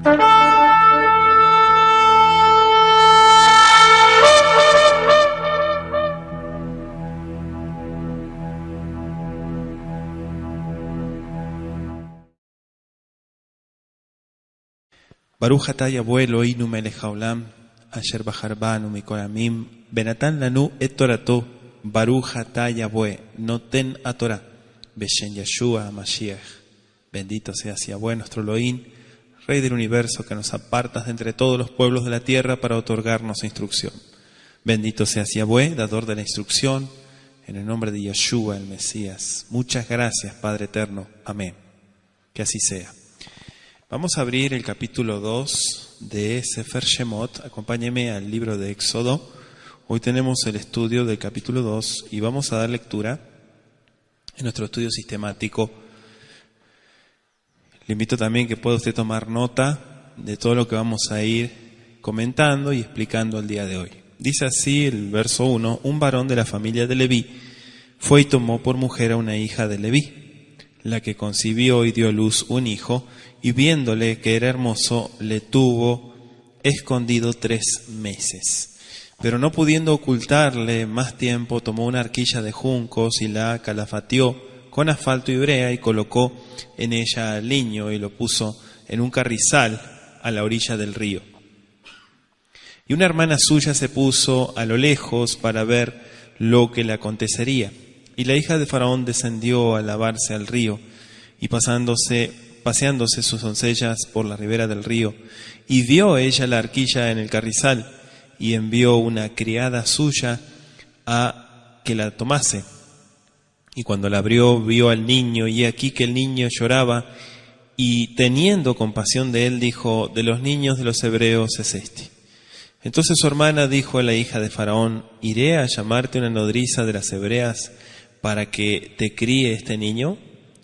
Baruch atah Yahweh Eloheinu melech haolam, asher bahar banu mikol amim, benatan lanu et torato, Baruch atah Yahweh, noten a Torah, beshen Yeshua Mashiach. Bendito seas Yahweh, nuestro Elohim, Rey del universo, que nos apartas de entre todos los pueblos de la tierra para otorgarnos instrucción. Bendito seas Yahweh, dador de la instrucción, en el nombre de Yeshua, el Mesías. Muchas gracias, Padre eterno. Amén. Que así sea. Vamos a abrir el capítulo 2 de Sefer Shemot. Acompáñeme al libro de Éxodo. Hoy tenemos el estudio del capítulo 2 y vamos a dar lectura en nuestro estudio sistemático. Le invito también que pueda usted tomar nota de todo lo que vamos a ir comentando y explicando el día de hoy. Dice así el verso 1: un varón de la familia de Leví fue y tomó por mujer a una hija de Leví, la que concibió y dio a luz un hijo, y viéndole que era hermoso, le tuvo escondido 3 meses. Pero no pudiendo ocultarle más tiempo, tomó una arquilla de juncos y la calafateó con asfalto y brea y colocó en ella al niño y lo puso en un carrizal a la orilla del río. Y una hermana suya se puso a lo lejos para ver lo que le acontecería. Y la hija de Faraón descendió a lavarse al río, y paseándose sus doncellas por la ribera del río, y vio ella la arquilla en el carrizal, y envió una criada suya a que la tomase. Y cuando la abrió, vio al niño, y aquí que el niño lloraba, y teniendo compasión de él, dijo: de los niños de los hebreos es este. Entonces su hermana dijo a la hija de Faraón: ¿iré a llamarte una nodriza de las hebreas para que te críe este niño?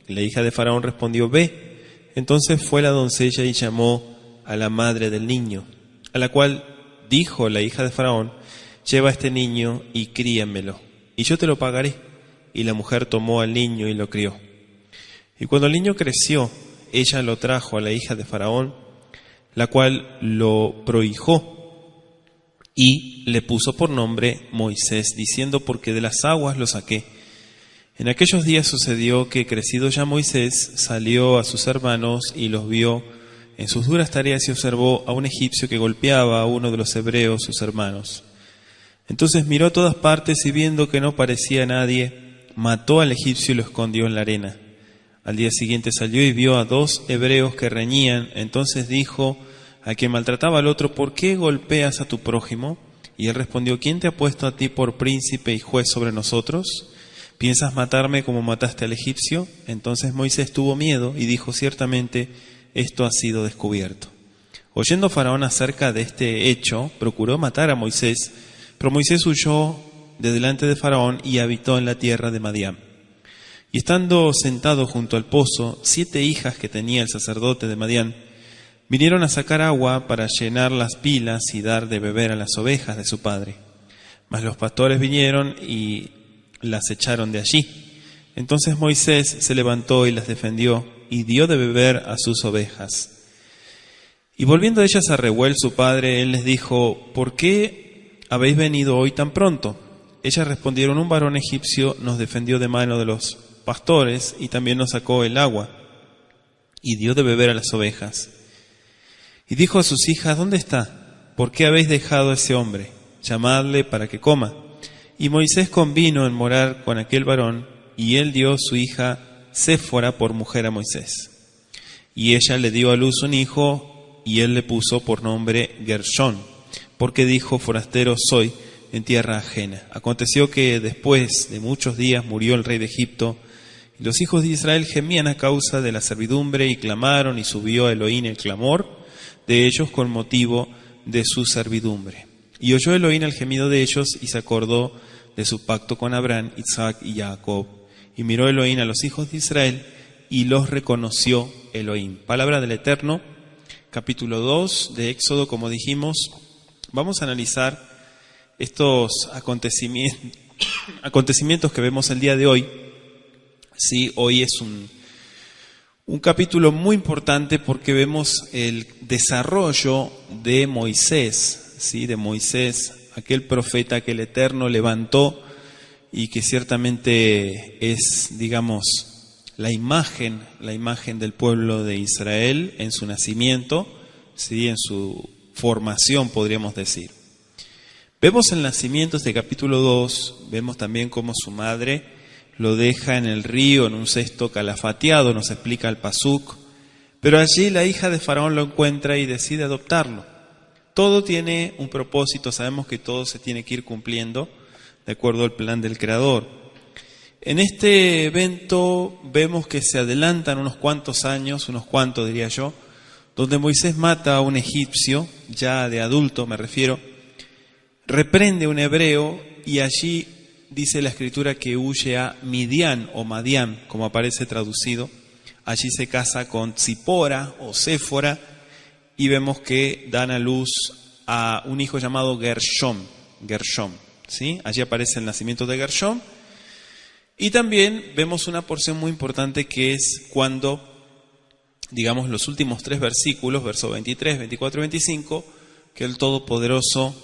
Y la hija de Faraón respondió: ve. Entonces fue la doncella y llamó a la madre del niño, a la cual dijo la hija de Faraón: lleva a este niño y críamelo, y yo te lo pagaré. Y la mujer tomó al niño y lo crió. Y cuando el niño creció, ella lo trajo a la hija de Faraón, la cual lo prohijó y le puso por nombre Moisés, diciendo: porque de las aguas lo saqué. En aquellos días sucedió que, crecido ya Moisés, salió a sus hermanos y los vio en sus duras tareas, y observó a un egipcio que golpeaba a uno de los hebreos, sus hermanos. Entonces miró a todas partes, y viendo que no parecía nadie, mató al egipcio y lo escondió en la arena. Al día siguiente salió y vio a 2 hebreos que reñían. Entonces dijo a quien maltrataba al otro: ¿por qué golpeas a tu prójimo? Y él respondió: ¿quién te ha puesto a ti por príncipe y juez sobre nosotros? ¿Piensas matarme como mataste al egipcio? Entonces Moisés tuvo miedo y dijo: ciertamente esto ha sido descubierto. Oyendo Faraón acerca de este hecho, procuró matar a Moisés, pero Moisés huyó de delante de Faraón y habitó en la tierra de Madián. Y estando sentado junto al pozo, 7 hijas que tenía el sacerdote de Madián vinieron a sacar agua para llenar las pilas y dar de beber a las ovejas de su padre. Mas los pastores vinieron y las echaron de allí. Entonces Moisés se levantó y las defendió, y dio de beber a sus ovejas. Y volviendo ellas a Reuel su padre, él les dijo: ¿por qué habéis venido hoy tan pronto? Ellas respondieron: un varón egipcio nos defendió de mano de los pastores, y también nos sacó el agua, y dio de beber a las ovejas. Y dijo a sus hijas: ¿dónde está? ¿Por qué habéis dejado a ese hombre? Llamadle para que coma. Y Moisés convino en morar con aquel varón, y él dio su hija Séfora por mujer a Moisés. Y ella le dio a luz un hijo, y él le puso por nombre Gershón, porque dijo: forastero soy en tierra ajena. Aconteció que después de muchos días murió el rey de Egipto, y los hijos de Israel gemían a causa de la servidumbre, y clamaron, y subió a Elohim el clamor de ellos con motivo de su servidumbre. Y oyó Elohim el gemido de ellos, y se acordó de su pacto con Abraham, Isaac y Jacob. Y miró Elohim a los hijos de Israel, y los reconoció Elohim. Palabra del Eterno, capítulo 2 de Éxodo. Como dijimos, vamos a analizar estos acontecimientos que vemos el día de hoy. Sí, hoy es Un capítulo muy importante porque vemos el desarrollo de Moisés, ¿sí? De Moisés, aquel profeta que el Eterno levantó y que ciertamente es, digamos, la imagen del pueblo de Israel en su nacimiento, ¿sí? En su formación, podríamos decir. Vemos el nacimiento, este capítulo 2, vemos también cómo su madre lo deja en el río, en un cesto calafateado, nos explica el pasuk, pero allí la hija de Faraón lo encuentra y decide adoptarlo. Todo tiene un propósito, sabemos que todo se tiene que ir cumpliendo de acuerdo al plan del Creador. En este evento vemos que se adelantan unos cuantos años, diría yo, donde Moisés mata a un egipcio, ya de adulto me refiero, reprende a un hebreo y allí dice la Escritura que huye a Midian o Madián, como aparece traducido. Allí se casa con Zipora o Séfora y vemos que dan a luz a un hijo llamado Gershom, ¿sí? Allí aparece el nacimiento de Gershom. Y también vemos una porción muy importante que es cuando, digamos, los últimos 3 versículos, versos 23, 24 y 25, que el Todopoderoso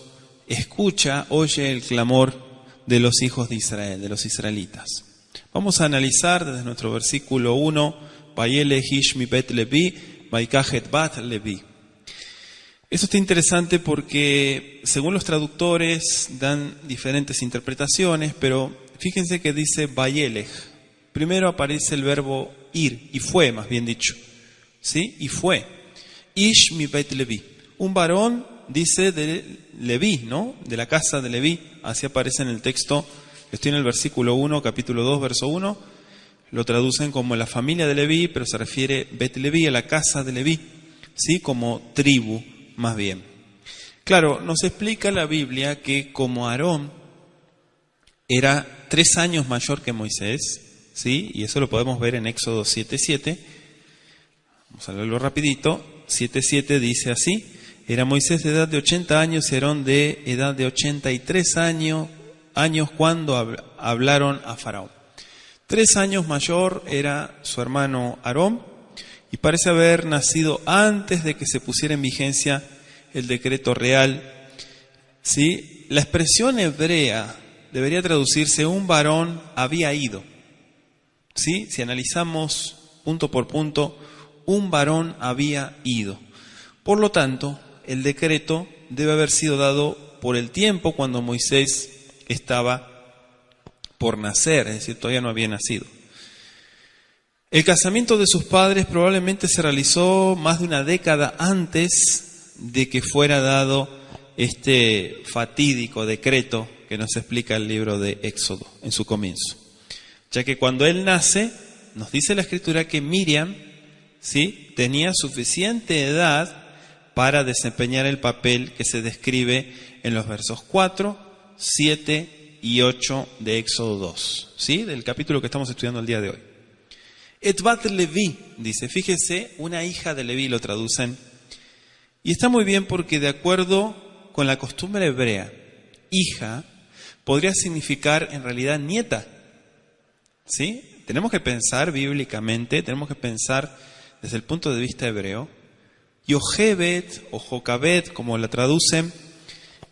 oye el clamor de los hijos de Israel, de los israelitas. Vamos a analizar desde nuestro versículo 1, Vayelech ish mi bet Levi, Vaikajet bat Levi. Esto está interesante porque según los traductores dan diferentes interpretaciones, pero fíjense que dice Vayelech. Primero aparece el verbo ir, y fue, más bien dicho, ¿sí? Y fue. Ish mi bet Levi. Un varón, dice, de Leví, ¿no? De la casa de Leví. Así aparece en el texto. Estoy en el versículo 1, capítulo 2, verso 1. Lo traducen como la familia de Leví, pero se refiere Bet Leví, a la casa de Leví, ¿sí? Como tribu, más bien. Claro, nos explica la Biblia que como Aarón era 3 años mayor que Moisés, ¿sí? Y eso lo podemos ver en Éxodo 7:7. Vamos a leerlo rapidito. 7:7 dice así: era Moisés de edad de 80 años y Aarón de edad de 83 años cuando hablaron a Faraón. 3 años mayor era su hermano Aarón y parece haber nacido antes de que se pusiera en vigencia el decreto real. ¿Sí? La expresión hebrea debería traducirse: un varón había ido. ¿Sí? Si analizamos punto por punto, un varón había ido. Por lo tanto, el decreto debe haber sido dado por el tiempo cuando Moisés estaba por nacer, es decir, todavía no había nacido. El casamiento de sus padres probablemente se realizó más de una década antes de que fuera dado este fatídico decreto que nos explica el libro de Éxodo en su comienzo. Ya que cuando él nace, nos dice la Escritura que Miriam, ¿sí?, tenía suficiente edad para desempeñar el papel que se describe en los versos 4, 7 y 8 de Éxodo 2, ¿sí?, del capítulo que estamos estudiando el día de hoy. Et bat Levi, dice, fíjese, una hija de Leví lo traducen. Y está muy bien porque de acuerdo con la costumbre hebrea, hija podría significar en realidad nieta, ¿sí? Tenemos que pensar bíblicamente, tenemos que pensar desde el punto de vista hebreo. Yochebed o Jocabed, como la traducen,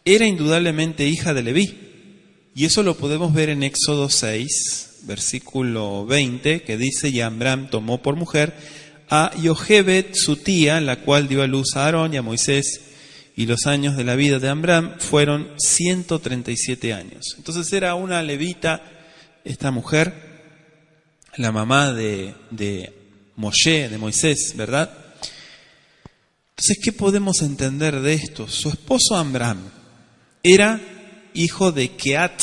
era indudablemente hija de Leví. Y eso lo podemos ver en Éxodo 6, versículo 20, que dice: y Amram tomó por mujer a Yochebed, su tía, la cual dio a luz a Aarón y a Moisés, y los años de la vida de Amram fueron 137 años. Entonces era una levita, esta mujer, la mamá de Moshe, de Moisés, ¿verdad? Entonces, ¿qué podemos entender de esto? Su esposo Amram era hijo de Keat,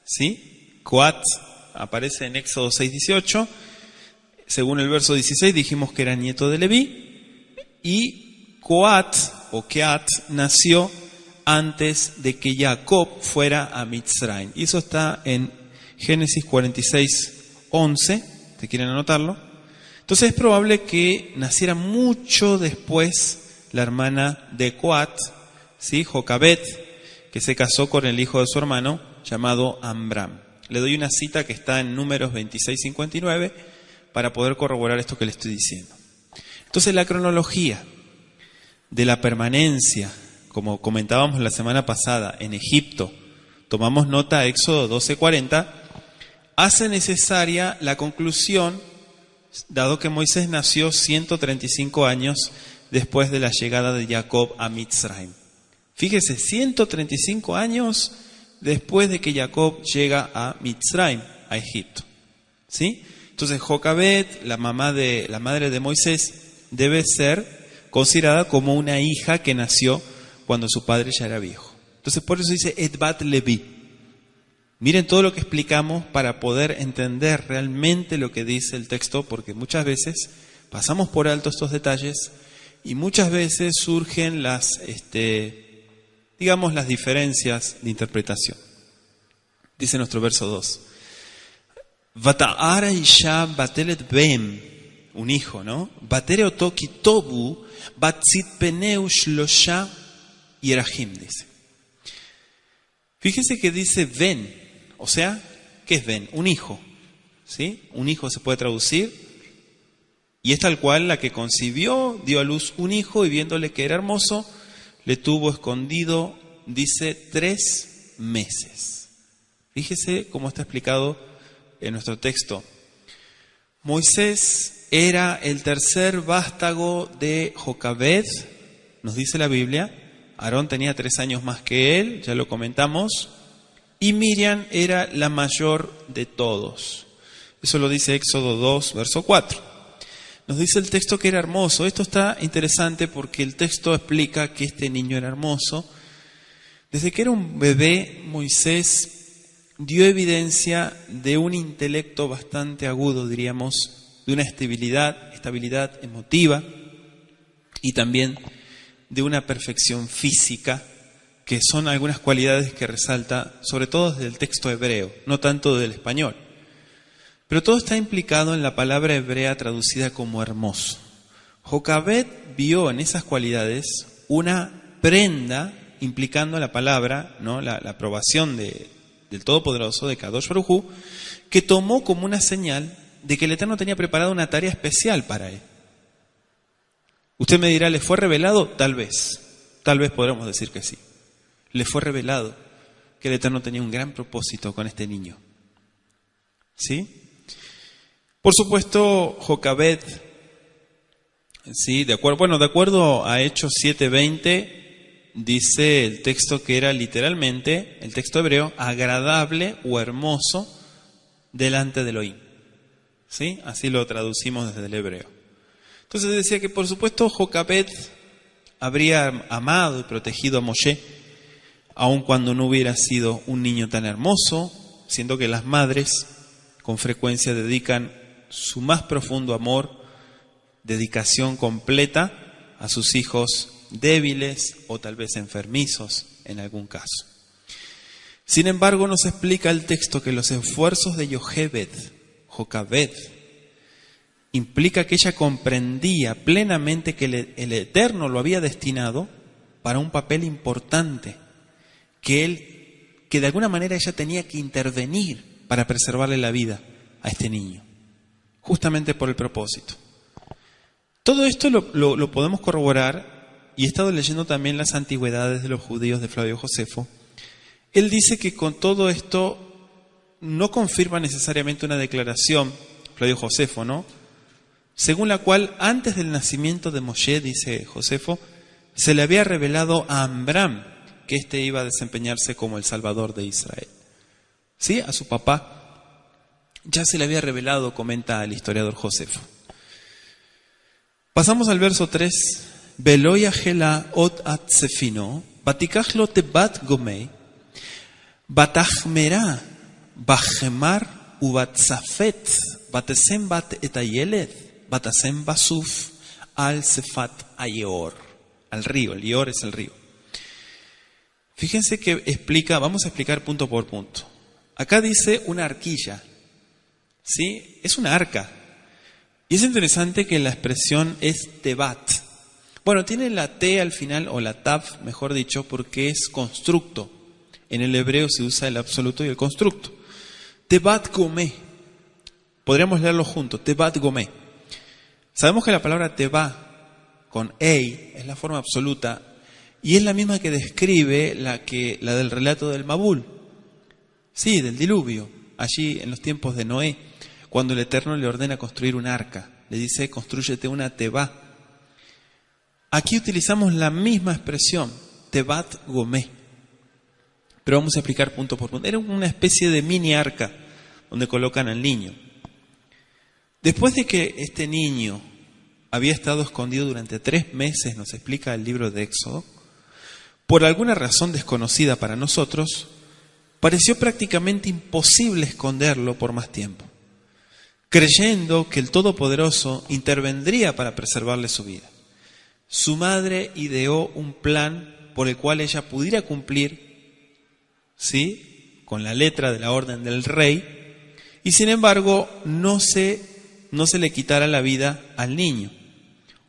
¿sí? Coat aparece en Éxodo 6:18. Según el verso 16 dijimos que era nieto de Leví. Y Coat o Keat nació antes de que Jacob fuera a Mitzrayim. Y eso está en Génesis 46:11. ¿Te quieren anotarlo? Entonces es probable que naciera mucho después la hermana de Coat, ¿sí?, Jocabed, que se casó con el hijo de su hermano llamado Amram. Le doy una cita que está en Números 26:59 para poder corroborar esto que le estoy diciendo. Entonces la cronología de la permanencia, como comentábamos la semana pasada, en Egipto, tomamos nota Éxodo 12:40, hace necesaria la conclusión, dado que Moisés nació 135 años después de la llegada de Jacob a Mitzrayim. Fíjese, 135 años después de que Jacob llega a Mitzrayim, a Egipto. ¿Sí? Entonces Jocabed, la madre de Moisés, debe ser considerada como una hija que nació cuando su padre ya era viejo. Entonces por eso dice Et Bat Levi. Miren todo lo que explicamos para poder entender realmente lo que dice el texto, porque muchas veces pasamos por alto estos detalles y muchas veces surgen las diferencias de interpretación. Dice nuestro verso 2. Vata'ara isha batelet bem, un hijo, ¿no? Batere oto kitobu batzit peneu shlosha yerahim, dice. Fíjese que dice ben, o sea, ¿qué es ben? Un hijo, ¿sí? Un hijo se puede traducir, y es tal cual la que concibió, dio a luz un hijo y viéndole que era hermoso, le tuvo escondido, dice, 3 meses. Fíjese cómo está explicado en nuestro texto. Moisés era el tercer vástago de Jocabed, nos dice la Biblia. Aarón tenía 3 años más que él, ya lo comentamos, y Miriam era la mayor de todos. Eso lo dice Éxodo 2, verso 4. Nos dice el texto que era hermoso. Esto está interesante porque el texto explica que este niño era hermoso. Desde que era un bebé, Moisés dio evidencia de un intelecto bastante agudo, diríamos, de una estabilidad emotiva y también de una perfección física, que son algunas cualidades que resalta, sobre todo desde el texto hebreo, no tanto del español. Pero todo está implicado en la palabra hebrea traducida como hermoso. Jocabed vio en esas cualidades una prenda implicando la palabra, ¿no? la aprobación del Todopoderoso, de Kadosh Baruj Hu, que tomó como una señal de que el Eterno tenía preparada una tarea especial para él. Usted me dirá, ¿le fue revelado? Tal vez podremos decir que sí. Le fue revelado que el Eterno tenía un gran propósito con este niño. ¿Sí? Por supuesto, Jocabed, ¿sí? de acuerdo a Hechos 7:20, dice el texto que era literalmente, el texto hebreo, agradable o hermoso delante de Elohim. ¿Sí? Así lo traducimos desde el hebreo. Entonces decía que por supuesto Jocabed habría amado y protegido a Moshe, aun cuando no hubiera sido un niño tan hermoso, siendo que las madres con frecuencia dedican su más profundo amor, dedicación completa a sus hijos débiles o tal vez enfermizos en algún caso. Sin embargo, nos explica el texto que los esfuerzos de Jocabed, implica que ella comprendía plenamente que el Eterno lo había destinado para un papel importante, que de alguna manera ella tenía que intervenir para preservarle la vida a este niño, justamente por el propósito. Todo esto lo podemos corroborar, y he estado leyendo también las antigüedades de los judíos de Flavio Josefo. Él dice que con todo esto no confirma necesariamente una declaración, Flavio Josefo, ¿no? Según la cual antes del nacimiento de Moshe, dice Josefo, se le había revelado a Amram que éste iba a desempeñarse como el Salvador de Israel. ¿Sí? A su papá ya se le había revelado, comenta el historiador Josefo. Pasamos al verso 3. Veloya gela ot atzefino, batikachlo tebat gomei, batachmera, bachemar ubatzafet, batesem bat etayeled, batasem basuf, al sefat ayeor, al río, el Ior es el río. Fíjense que vamos a explicar punto por punto. Acá dice una arquilla, ¿sí? Es una arca. Y es interesante que la expresión es tebat. Bueno, tiene la T al final, o la tav, mejor dicho, porque es constructo. En el hebreo se usa el absoluto y el constructo. Tebat gomé. Podríamos leerlo juntos, Tebat Gomé. Sabemos que la palabra Teba con Ei es la forma absoluta y es la misma que describe la del relato del Mabul. Sí, del diluvio, allí en los tiempos de Noé, cuando el Eterno le ordena construir un arca. Le dice, constrúyete una Teba. Aquí utilizamos la misma expresión, Tebat Gomé. Pero vamos a explicar punto por punto. Era una especie de mini arca donde colocan al niño. Después de que este niño había estado escondido durante 3 meses, nos explica el libro de Éxodo, por alguna razón desconocida para nosotros, pareció prácticamente imposible esconderlo por más tiempo, creyendo que el Todopoderoso intervendría para preservarle su vida. Su madre ideó un plan por el cual ella pudiera cumplir, ¿sí?, con la letra de la orden del rey, y sin embargo no se le quitara la vida al niño.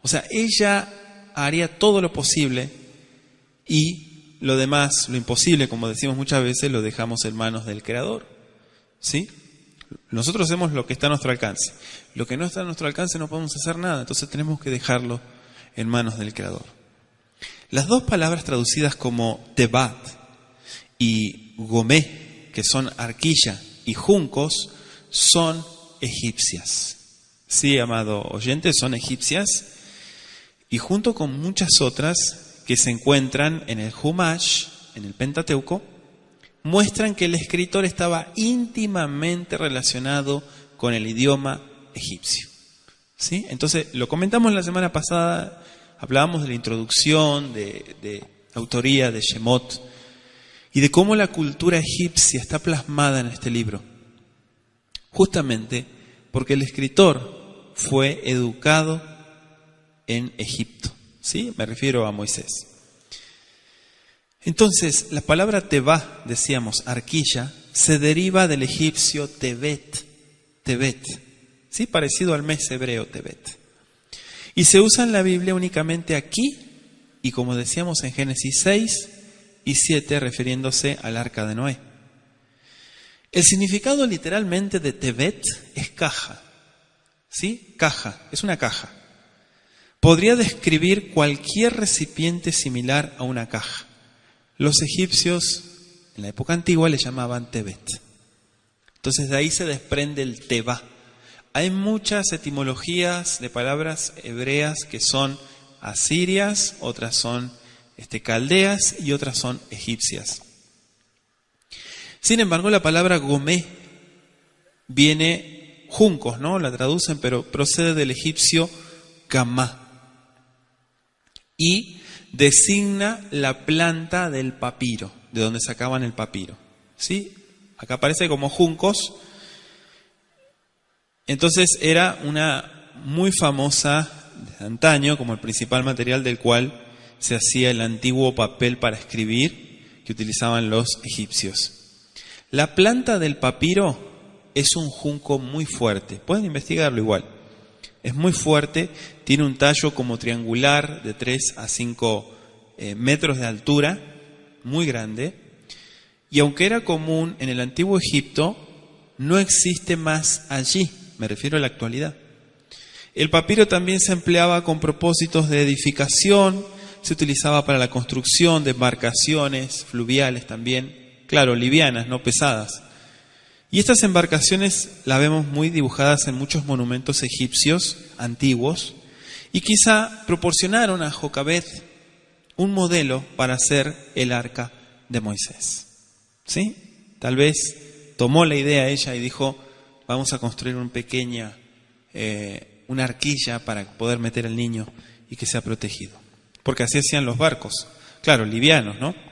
O sea, ella haría todo lo posible y lo demás, lo imposible, como decimos muchas veces, lo dejamos en manos del Creador. ¿Sí? Nosotros hacemos lo que está a nuestro alcance. Lo que no está a nuestro alcance no podemos hacer nada, entonces tenemos que dejarlo en manos del Creador. Las dos palabras traducidas como Tebat y Gomé, que son arquilla y juncos, son egipcias. Sí, amado oyente, son egipcias, y junto con muchas otras que se encuentran en el Humash, en el Pentateuco, muestran que el escritor estaba íntimamente relacionado con el idioma egipcio. ¿Sí? Entonces, lo comentamos la semana pasada, hablábamos de la introducción, de autoría de Shemot, y de cómo la cultura egipcia está plasmada en este libro. Justamente porque el escritor fue educado en Egipto. ¿Sí? Me refiero a Moisés. Entonces, la palabra Teba, decíamos, arquilla, se deriva del egipcio Tebet. Tebet. ¿Sí? Parecido al mes hebreo Tebet. Y se usa en la Biblia únicamente aquí, y como decíamos en Génesis 6 y 7, refiriéndose al arca de Noé. El significado literalmente de Tebet es caja. ¿Sí? Caja, es una caja. Podría describir cualquier recipiente similar a una caja. Los egipcios en la época antigua le llamaban Tebet. Entonces de ahí se desprende el Teba. Hay muchas etimologías de palabras hebreas que son asirias, otras son caldeas y otras son egipcias. Sin embargo, la palabra Gomé viene juncos, ¿no? La traducen, pero procede del egipcio gamá y designa la planta del papiro, de donde sacaban el papiro. ¿Sí? Acá aparece como juncos. Entonces era una muy famosa de antaño, como el principal material del cual se hacía el antiguo papel para escribir que utilizaban los egipcios. La planta del papiro es un junco muy fuerte. Pueden investigarlo igual. Es muy fuerte, tiene un tallo como triangular de 3 a 5 metros de altura, muy grande. Y aunque era común en el antiguo Egipto, no existe más allí, me refiero a la actualidad. El papiro también se empleaba con propósitos de edificación, se utilizaba para la construcción de embarcaciones fluviales también. Claro, livianas, no pesadas. Y estas embarcaciones las vemos muy dibujadas en muchos monumentos egipcios antiguos y quizá proporcionaron a Jocabed un modelo para hacer el arca de Moisés. ¿Sí? Tal vez tomó la idea ella y dijo, vamos a construir una arquilla para poder meter al niño y que sea protegido. Porque así hacían los barcos. Claro, livianos, ¿no?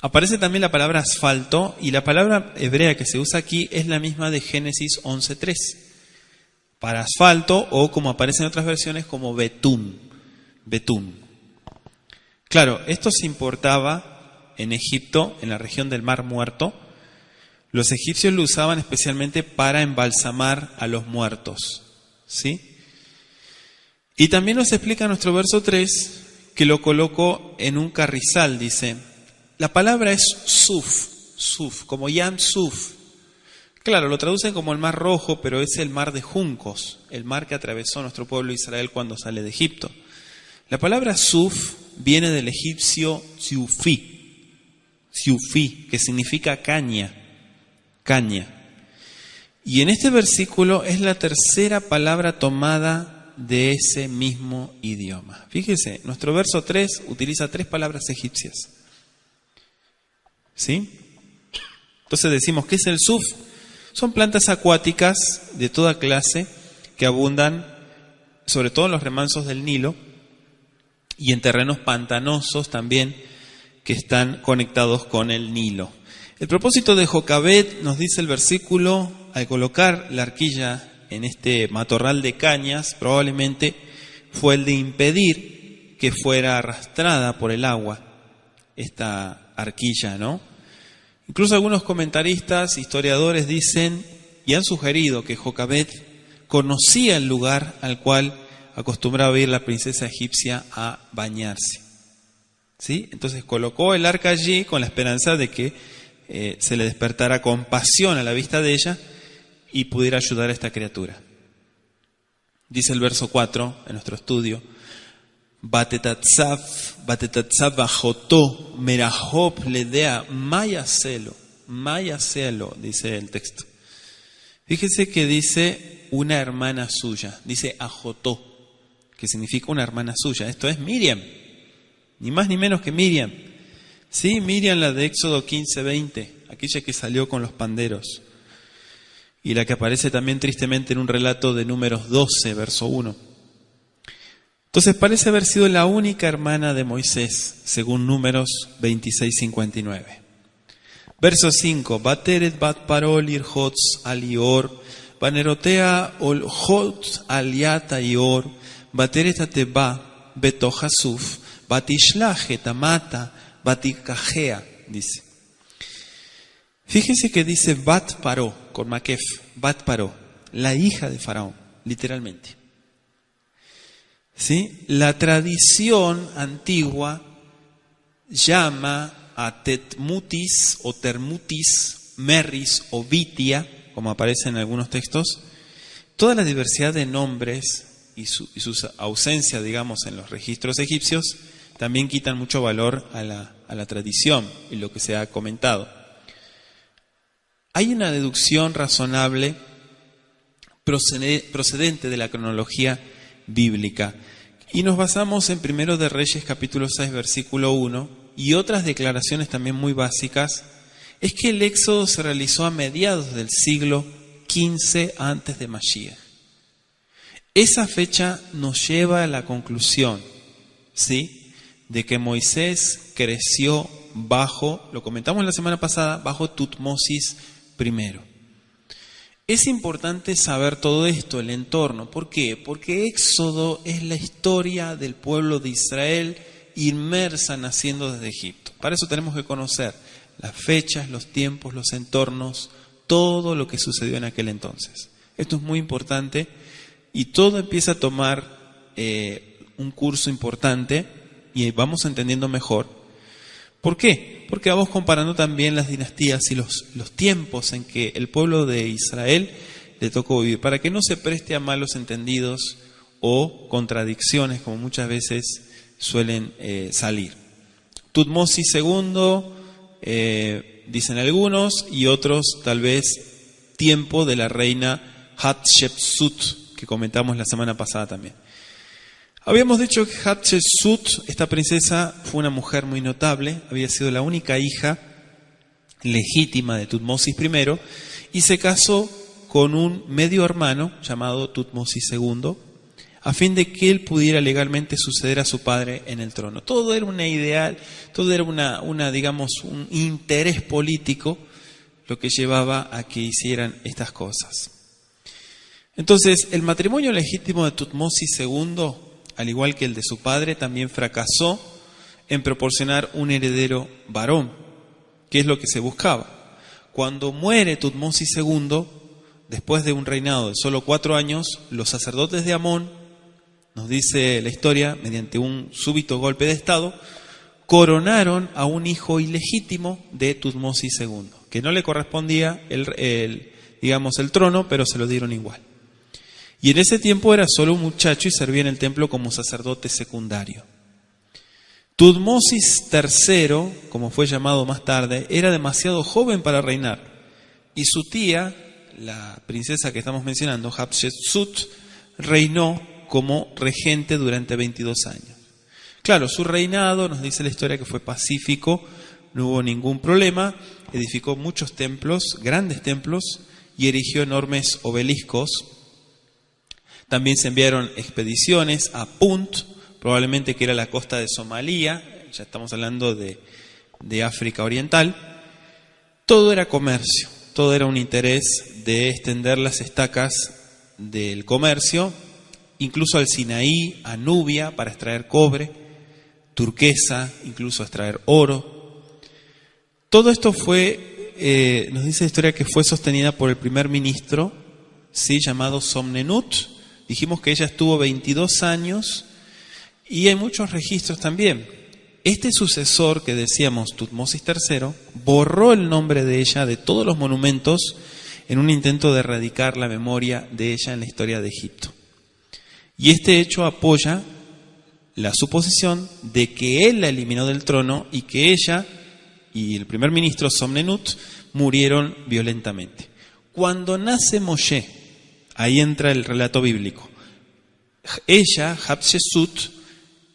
Aparece también la palabra asfalto y la palabra hebrea que se usa aquí es la misma de Génesis 11:3. Para asfalto o como aparece en otras versiones como betún. Betún. Claro, esto se importaba en Egipto, en la región del Mar Muerto. Los egipcios lo usaban especialmente para embalsamar a los muertos. ¿Sí? Y también nos explica nuestro verso 3 que lo colocó en un carrizal, dice. La palabra es suf, como Yam Suf, Claro, lo traducen como el Mar Rojo, pero es el mar de juncos, el mar que atravesó nuestro pueblo Israel cuando sale de Egipto. La palabra Suf viene del egipcio Siufi, que significa caña. Y en este versículo es la tercera palabra tomada de ese mismo idioma. Fíjese, nuestro verso 3 utiliza 3 palabras egipcias. ¿Sí? Entonces decimos, ¿qué es el Suf? Son plantas acuáticas de toda clase que abundan sobre todo en los remansos del Nilo y en terrenos pantanosos también que están conectados con el Nilo. El propósito de Jocabed, nos dice el versículo, al colocar la arquilla en este matorral de cañas, probablemente fue el de impedir que fuera arrastrada por el agua esta arquilla, ¿no? Incluso algunos comentaristas, historiadores dicen y han sugerido que Jocabed conocía el lugar al cual acostumbraba ir la princesa egipcia a bañarse. ¿Sí? Entonces colocó el arca allí con la esperanza de que se le despertara compasión a la vista de ella y pudiera ayudar a esta criatura. Dice el verso 4 en nuestro estudio: Batetatzav bajotó, merajob ledea, maya celo, dice el texto. Fíjese que dice una hermana suya, dice ajotó, que significa una hermana suya. Esto es Miriam, ni más ni menos que Miriam. Sí, Miriam, la de Éxodo 15:20, aquella que salió con los panderos, y la que aparece también tristemente en un relato de Números 12, verso 1. Entonces parece haber sido la única hermana de Moisés, según Números 26:59. Verso 5. Bateret bat parol irhotz alior, banerotea ol hotz aliata ior, bateret ateba betohasuf, batishlaje tamata, batikajea, dice. Fíjense que dice bat paró, con makef, bat paró, la hija de Faraón, literalmente. ¿Sí? La tradición antigua llama a Tetmutis o Termutis, Merris o Vitia, como aparece en algunos textos, toda la diversidad de nombres y su ausencia, digamos, en los registros egipcios, también quitan mucho valor a la tradición y lo que se ha comentado. Hay una deducción razonable procedente de la cronología bíblica. Y nos basamos en 1 de Reyes capítulo 6 versículo 1 y otras declaraciones también muy básicas. Es que el éxodo se realizó a mediados del siglo XV antes de Mashiach. Esa fecha nos lleva a la conclusión, ¿sí?, de que Moisés creció bajo, lo comentamos la semana pasada, bajo Tutmosis I. Es importante saber todo esto, el entorno. ¿Por qué? Porque Éxodo es la historia del pueblo de Israel inmersa naciendo desde Egipto. Para eso tenemos que conocer las fechas, los tiempos, los entornos, todo lo que sucedió en aquel entonces. Esto es muy importante y todo empieza a tomar un curso importante y vamos entendiendo mejor. ¿Por qué? Porque vamos comparando también las dinastías y los tiempos en que el pueblo de Israel le tocó vivir, para que no se preste a malos entendidos o contradicciones, como muchas veces suelen salir. Tutmosis II, dicen algunos, y otros tal vez tiempo de la reina Hatshepsut, que comentamos la semana pasada también. Habíamos dicho que Hatshepsut, esta princesa, fue una mujer muy notable, había sido la única hija legítima de Tutmosis I y se casó con un medio hermano llamado Tutmosis II a fin de que él pudiera legalmente suceder a su padre en el trono. Todo era una ideal, todo era digamos, un interés político lo que llevaba a que hicieran estas cosas. Entonces, el matrimonio legítimo de Tutmosis II, al igual que el de su padre, también fracasó en proporcionar un heredero varón, que es lo que se buscaba. Cuando muere Tutmosis II, después de un reinado de solo 4 años, los sacerdotes de Amón, nos dice la historia, mediante un súbito golpe de estado, coronaron a un hijo ilegítimo de Tutmosis II, que no le correspondía el digamos, el trono, pero se lo dieron igual. Y en ese tiempo era solo un muchacho y servía en el templo como sacerdote secundario. Tutmosis III, como fue llamado más tarde, era demasiado joven para reinar. Y su tía, la princesa que estamos mencionando, Hatshepsut, reinó como regente durante 22 años. Claro, su reinado, nos dice la historia, que fue pacífico, no hubo ningún problema, edificó muchos templos, grandes templos, y erigió enormes obeliscos. También se enviaron expediciones a Punt, probablemente que era la costa de Somalia, ya estamos hablando de África Oriental. Todo era comercio, todo era un interés de extender las estacas del comercio, incluso al Sinaí, a Nubia, para extraer cobre, turquesa, incluso extraer oro. Todo esto fue, nos dice la historia, que fue sostenida por el primer ministro, ¿sí?, llamado Somnenut. Dijimos que ella estuvo 22 años y hay muchos registros también. Este sucesor que decíamos, Tutmosis III, borró el nombre de ella de todos los monumentos en un intento de erradicar la memoria de ella en la historia de Egipto. Y este hecho apoya la suposición de que él la eliminó del trono y que ella y el primer ministro Somnenut murieron violentamente. Cuando nace Moshe, ahí entra el relato bíblico. Ella, Hatshepsut,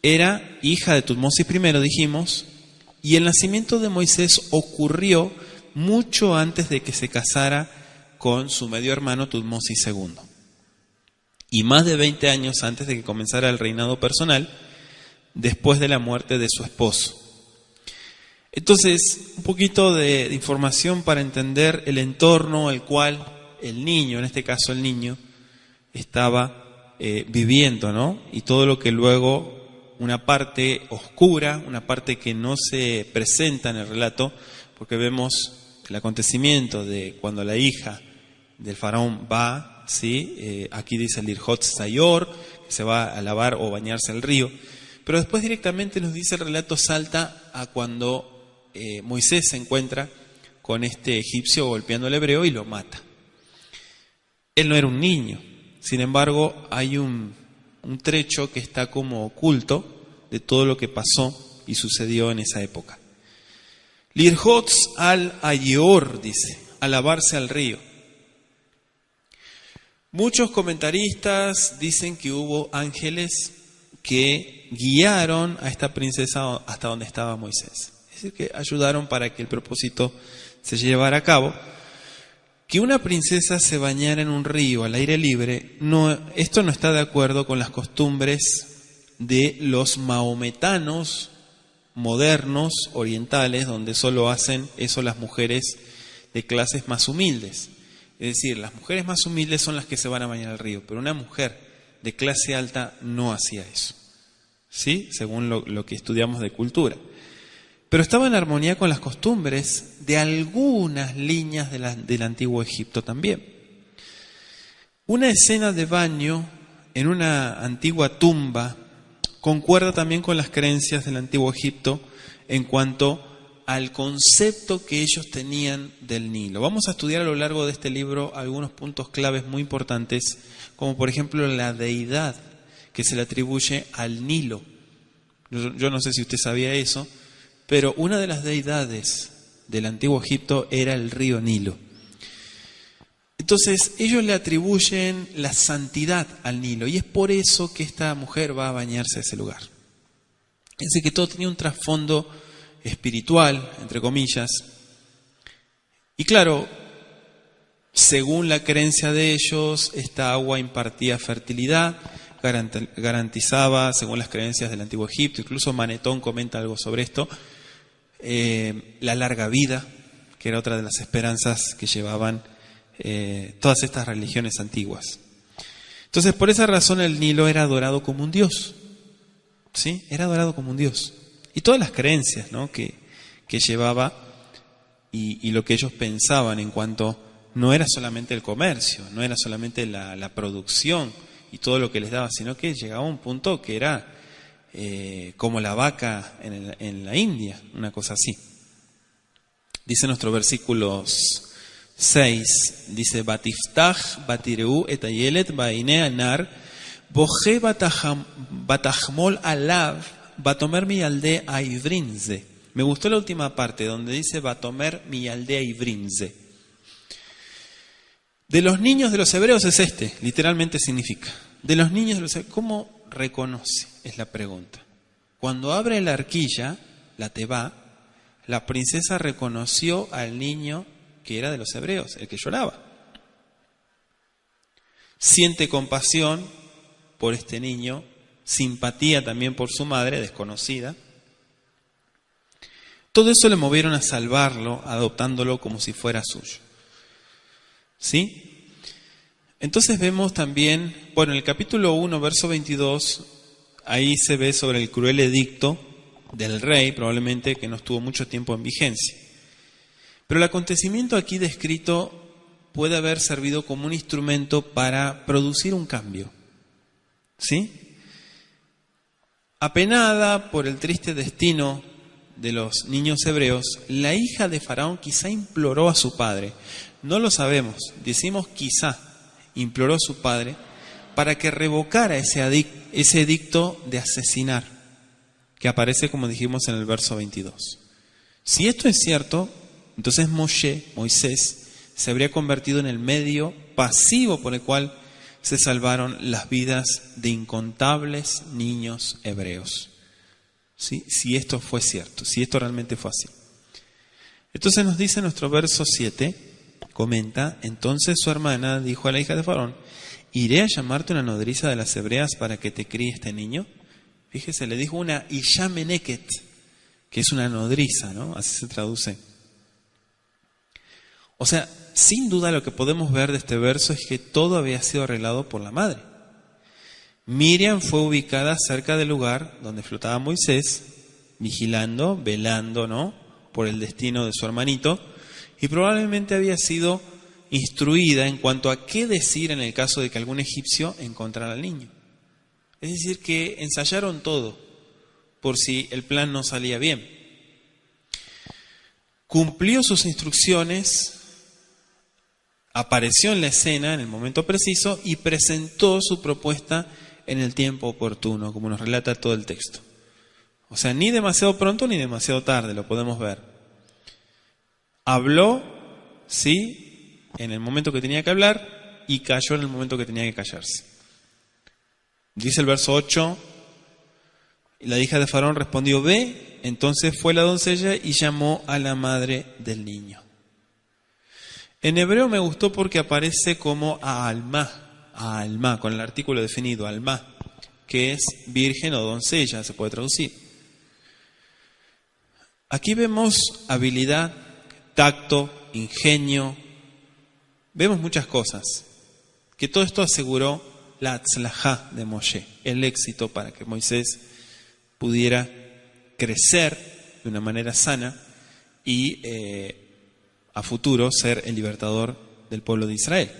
era hija de Tutmosis I, dijimos, y el nacimiento de Moisés ocurrió mucho antes de que se casara con su medio hermano Tutmosis II. Y más de 20 años antes de que comenzara el reinado personal, después de la muerte de su esposo. Entonces, un poquito de información para entender el entorno al cual el niño, en este caso el niño, estaba viviendo, ¿no? Y todo lo que luego, una parte oscura, una parte que no se presenta en el relato, porque vemos el acontecimiento de cuando la hija del faraón va, ¿sí? Aquí dice el Irhot Sayor, que se va a lavar o bañarse al río, pero después directamente nos dice el relato, salta a cuando Moisés se encuentra con este egipcio golpeando al hebreo y lo mata. Él no era un niño, sin embargo hay un trecho que está como oculto de todo lo que pasó y sucedió en esa época. Lirhots al-Ayeor, dice, a lavarse al río. Muchos comentaristas dicen que hubo ángeles que guiaron a esta princesa hasta donde estaba Moisés. Es decir, que ayudaron para que el propósito se llevara a cabo. Que una princesa se bañara en un río al aire libre, esto no está de acuerdo con las costumbres de los maometanos modernos, orientales, donde solo hacen eso las mujeres de clases más humildes. Es decir, las mujeres más humildes son las que se van a bañar al río, pero una mujer de clase alta no hacía eso, ¿sí? Según lo que estudiamos de cultura. Pero estaba en armonía con las costumbres de algunas líneas del antiguo Egipto también. Una escena de baño en una antigua tumba concuerda también con las creencias del antiguo Egipto en cuanto al concepto que ellos tenían del Nilo. Vamos a estudiar a lo largo de este libro algunos puntos claves muy importantes, como por ejemplo la deidad que se le atribuye al Nilo. Yo no sé si usted sabía eso, pero una de las deidades del antiguo Egipto era el río Nilo. Entonces ellos le atribuyen la santidad al Nilo y es por eso que esta mujer va a bañarse a ese lugar. Es decir, que todo tenía un trasfondo espiritual, entre comillas. Y claro, según la creencia de ellos, esta agua impartía fertilidad, garantizaba, según las creencias del antiguo Egipto, incluso Manetón comenta algo sobre esto, la larga vida, que era otra de las esperanzas que llevaban todas estas religiones antiguas. Entonces, por esa razón el Nilo era adorado como un dios, ¿sí? Era adorado como un dios. Y todas las creencias, ¿no?, que llevaba y lo que ellos pensaban en cuanto, no era solamente el comercio, no era solamente la producción y todo lo que les daba, sino que llegaba a un punto que era como la vaca en la India, una cosa así. Dice nuestro versículos 6 dice, Batiftach, Batireu, Etayelet, Bainea, Nar, Boje Batahmol Alav, Batomer mi aldea Aivrinze. Me gustó la última parte donde dice Batomer mi aldea Aivrinze. De los niños de los hebreos es literalmente significa. De los niños de los hebreos, ¿cómo reconoce? Es la pregunta. Cuando abre la arquilla, la tebá, la princesa reconoció al niño que era de los hebreos, el que lloraba. Siente compasión por este niño, simpatía también por su madre, desconocida. Todo eso le movieron a salvarlo, adoptándolo como si fuera suyo. ¿Sí? Entonces vemos también, en el capítulo 1, verso 22, ahí se ve sobre el cruel edicto del rey, probablemente que no estuvo mucho tiempo en vigencia. Pero el acontecimiento aquí descrito puede haber servido como un instrumento para producir un cambio. ¿Sí? Apenada por el triste destino de los niños hebreos, la hija de Faraón quizá imploró a su padre. No lo sabemos, decimos quizá imploró a su padre para que revocara ese edicto de asesinar, que aparece como dijimos en el verso 22. Si esto es cierto, entonces Moisés, se habría convertido en el medio pasivo por el cual se salvaron las vidas de incontables niños hebreos. ¿Sí? Si esto fue cierto, si esto realmente fue así. Entonces nos dice nuestro verso 7, comenta, entonces su hermana dijo a la hija de Faraón, ¿iré a llamarte una nodriza de las hebreas para que te críe este niño? Fíjese, le dijo una Isha Meneket, que es una nodriza, ¿no? Así se traduce. O sea, sin duda lo que podemos ver de este verso es que todo había sido arreglado por la madre. Miriam fue ubicada cerca del lugar donde flotaba Moisés, vigilando, velando, ¿no?, por el destino de su hermanito, y probablemente había sido instruida en cuanto a qué decir en el caso de que algún egipcio encontrara al niño. Es decir, que ensayaron todo por si el plan no salía bien. Cumplió sus instrucciones, apareció en la escena en el momento preciso y presentó su propuesta en el tiempo oportuno, como nos relata todo el texto. O sea, ni demasiado pronto ni demasiado tarde, lo podemos ver. Habló, sí, en el momento que tenía que hablar y calló en el momento que tenía que callarse. Dice el verso 8, la hija de Faraón respondió, ve, entonces fue la doncella y llamó a la madre del niño. En hebreo me gustó porque aparece como Alma, con el artículo definido, Alma, que es virgen o doncella, se puede traducir. Aquí vemos habilidad, tacto, ingenio, vemos muchas cosas, que todo esto aseguró la atzlajá de Moshe, el éxito para que Moisés pudiera crecer de una manera sana y a futuro ser el libertador del pueblo de Israel.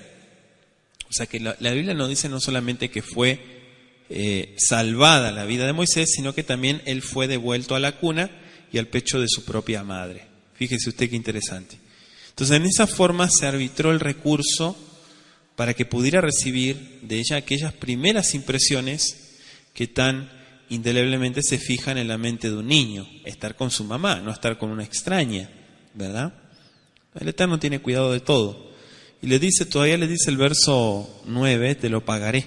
O sea que la Biblia nos dice no solamente que fue salvada la vida de Moisés, sino que también él fue devuelto a la cuna y al pecho de su propia madre. Fíjese usted qué interesante. Entonces en esa forma se arbitró el recurso para que pudiera recibir de ella aquellas primeras impresiones que tan indeleblemente se fijan en la mente de un niño. Estar con su mamá, no estar con una extraña, ¿verdad? El Eterno tiene cuidado de todo. Y todavía le dice el verso 9, te lo pagaré.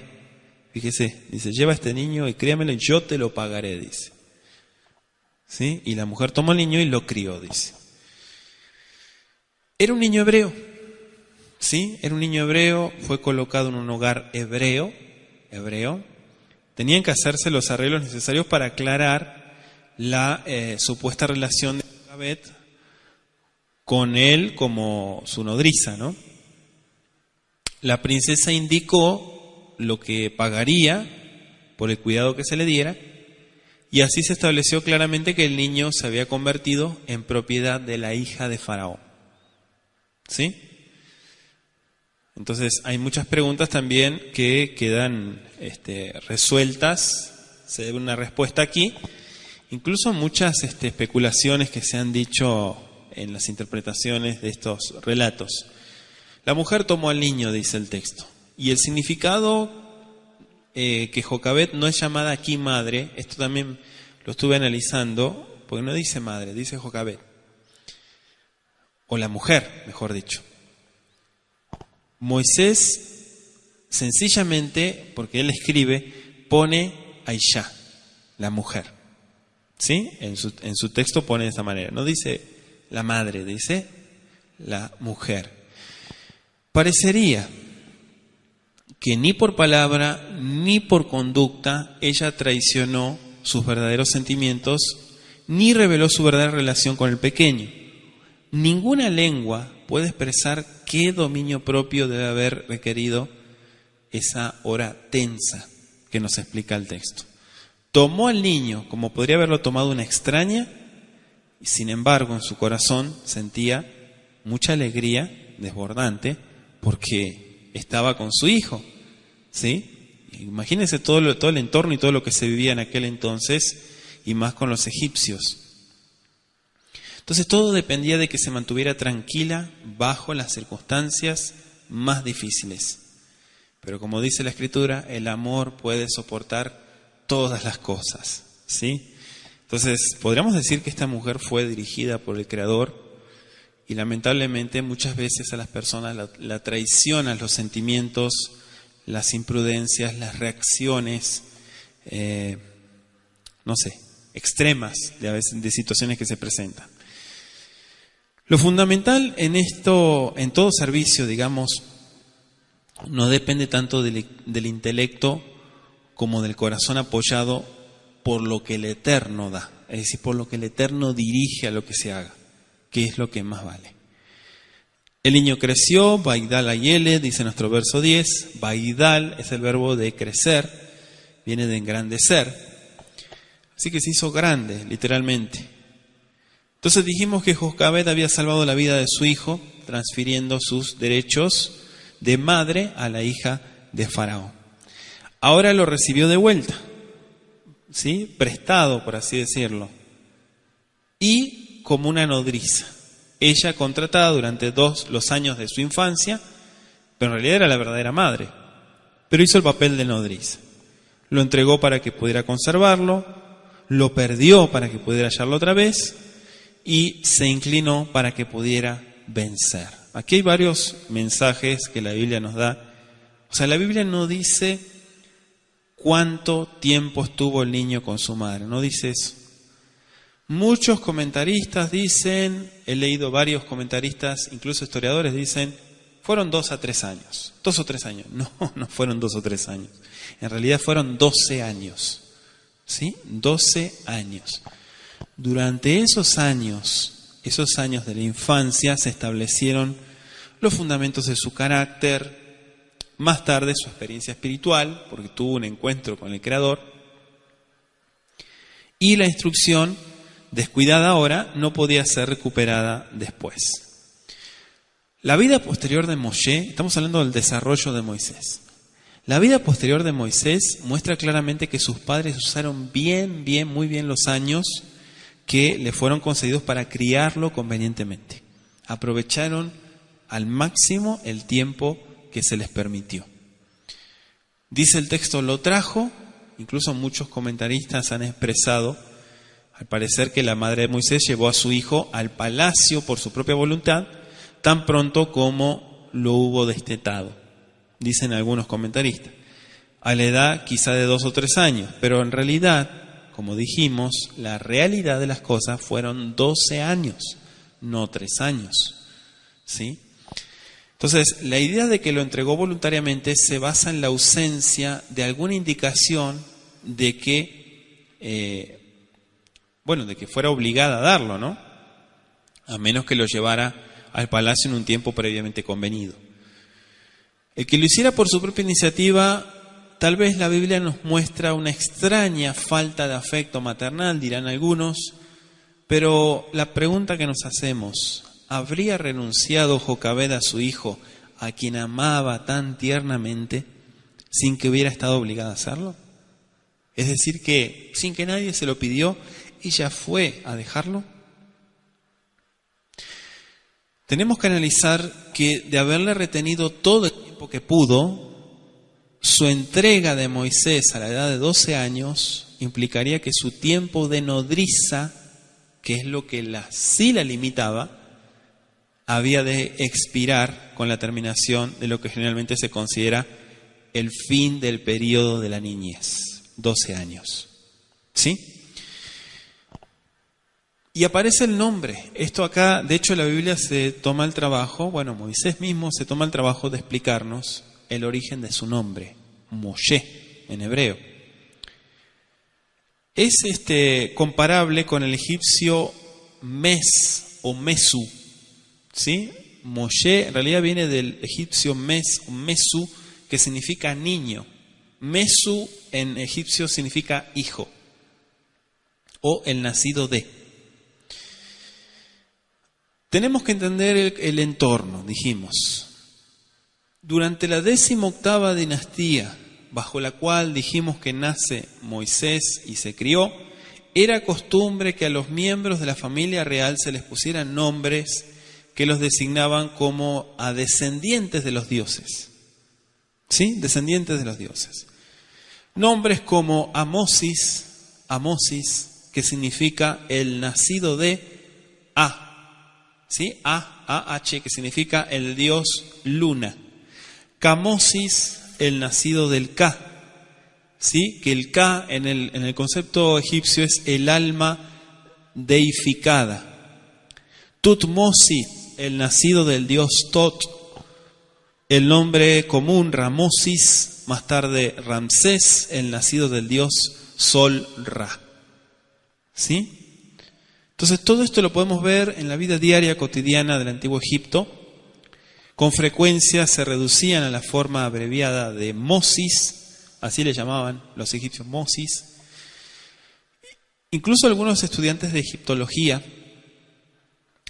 Fíjese, dice, lleva a este niño y críamelo y yo te lo pagaré, dice. ¿Sí? Y la mujer tomó al niño y lo crió, dice. Era un niño hebreo. ¿Sí? Era un niño hebreo, fue colocado en un hogar hebreo. Tenían que hacerse los arreglos necesarios para aclarar la supuesta relación de Jocabet con él como su nodriza, ¿no? La princesa indicó lo que pagaría por el cuidado que se le diera, y así se estableció claramente que el niño se había convertido en propiedad de la hija de Faraón. ¿Sí? Entonces hay muchas preguntas también que quedan resueltas, se debe una respuesta aquí, incluso muchas especulaciones que se han dicho en las interpretaciones de estos relatos. La mujer tomó al niño, dice el texto. Y el significado que Jocabed no es llamada aquí madre, esto también lo estuve analizando, porque no dice madre, dice Jocabed. O la mujer, mejor dicho. Moisés, sencillamente, porque él escribe, pone a Aishá, la mujer. ¿Sí? En su texto pone de esa manera. No dice la madre, dice la mujer. Parecería que ni por palabra ni por conducta ella traicionó sus verdaderos sentimientos ni reveló su verdadera relación con el pequeño. Ninguna lengua puede expresar qué dominio propio debe haber requerido esa hora tensa que nos explica el texto. Tomó al niño como podría haberlo tomado una extraña y sin embargo en su corazón sentía mucha alegría desbordante porque estaba con su hijo, ¿sí? Imagínense todo el entorno y todo lo que se vivía en aquel entonces, y más con los egipcios. Entonces todo dependía de que se mantuviera tranquila bajo las circunstancias más difíciles. Pero como dice la Escritura, el amor puede soportar todas las cosas, ¿sí? Entonces podríamos decir que esta mujer fue dirigida por el Creador. Y lamentablemente muchas veces a las personas la traicionan los sentimientos, las imprudencias, las reacciones, extremas de situaciones que se presentan. Lo fundamental en esto, en todo servicio, digamos, no depende tanto del intelecto como del corazón apoyado por lo que el Eterno da, es decir, por lo que el Eterno dirige a lo que se haga, que es lo que más vale. El niño creció, Baidal Ayele, dice nuestro verso 10. Baidal es el verbo de crecer, viene de engrandecer. Así que se hizo grande, literalmente. Entonces dijimos que Jocabed había salvado la vida de su hijo, transfiriendo sus derechos de madre a la hija de Faraón. Ahora lo recibió de vuelta, ¿sí? Prestado, por así decirlo. Y como una nodriza. Ella contratada durante los años de su infancia, pero en realidad era la verdadera madre. Pero hizo el papel de nodriza. Lo entregó para que pudiera conservarlo, lo perdió para que pudiera hallarlo otra vez y se inclinó para que pudiera vencer. Aquí hay varios mensajes que la Biblia nos da. O sea, la Biblia no dice cuánto tiempo estuvo el niño con su madre, no dice eso. Muchos comentaristas dicen, he leído varios comentaristas, incluso historiadores dicen, fueron 2 a 3 años. 2 o 3 años. No fueron 2 o 3 años. En realidad fueron 12 años. ¿Sí? 12 años. Durante esos años de la infancia, se establecieron los fundamentos de su carácter, más tarde su experiencia espiritual, porque tuvo un encuentro con el Creador, y la instrucción descuidada ahora no podía ser recuperada después. La vida posterior de Moshe, estamos hablando del desarrollo de Moisés. La vida posterior de Moisés muestra claramente que sus padres usaron muy bien los años que le fueron concedidos para criarlo convenientemente. Aprovecharon al máximo el tiempo que se les permitió. Dice el texto, lo trajo, incluso muchos comentaristas han expresado, al parecer que la madre de Moisés llevó a su hijo al palacio por su propia voluntad, tan pronto como lo hubo destetado, dicen algunos comentaristas, a la edad quizá de 2 o 3 años, pero en realidad, como dijimos, la realidad de las cosas fueron 12 años, no 3 años, ¿sí? Entonces, la idea de que lo entregó voluntariamente se basa en la ausencia de alguna indicación de que de que fuera obligada a darlo, ¿no? A menos que lo llevara al palacio en un tiempo previamente convenido. El que lo hiciera por su propia iniciativa, tal vez la Biblia nos muestra una extraña falta de afecto maternal, dirán algunos, pero la pregunta que nos hacemos, ¿habría renunciado Jocabed a su hijo, a quien amaba tan tiernamente, sin que hubiera estado obligada a hacerlo? Es decir, que sin que nadie se lo pidió, ella fue a dejarlo. tenemos que analizar que de haberle retenido todo el tiempo que pudo, su entrega de Moisés a la edad de 12 años implicaría que su tiempo de nodriza, que es lo que sí la limitaba, había de expirar con la terminación de lo que generalmente se considera el fin del periodo de la niñez, 12 años. ¿Sí? Y aparece el nombre. Esto acá, de hecho la Biblia se toma el trabajo, Moisés mismo se toma el trabajo de explicarnos el origen de su nombre, Moshe, en hebreo. Es comparable con el egipcio Mes o Mesu, ¿sí? Moshe en realidad viene del egipcio Mesu, que significa niño. Mesu en egipcio significa hijo o el nacido de. Tenemos que entender el entorno, dijimos. Durante la 18ª dinastía, bajo la cual dijimos que nace Moisés y se crió, era costumbre que a los miembros de la familia real se les pusieran nombres que los designaban como a descendientes de los dioses. ¿Sí? Descendientes de los dioses. Nombres como Amosis, que significa el nacido de ¿sí? A-H, que significa el dios luna. Camosis, el nacido del Ka, ¿sí? Que el Ka en el concepto egipcio es el alma deificada. Tutmosis, el nacido del dios Tot. El nombre común Ramosis, más tarde Ramsés, el nacido del dios Sol Ra. ¿Sí? Entonces todo esto lo podemos ver en la vida diaria cotidiana del Antiguo Egipto. Con frecuencia se reducían a la forma abreviada de Mosis, así le llamaban los egipcios Mosis. Incluso algunos estudiantes de egiptología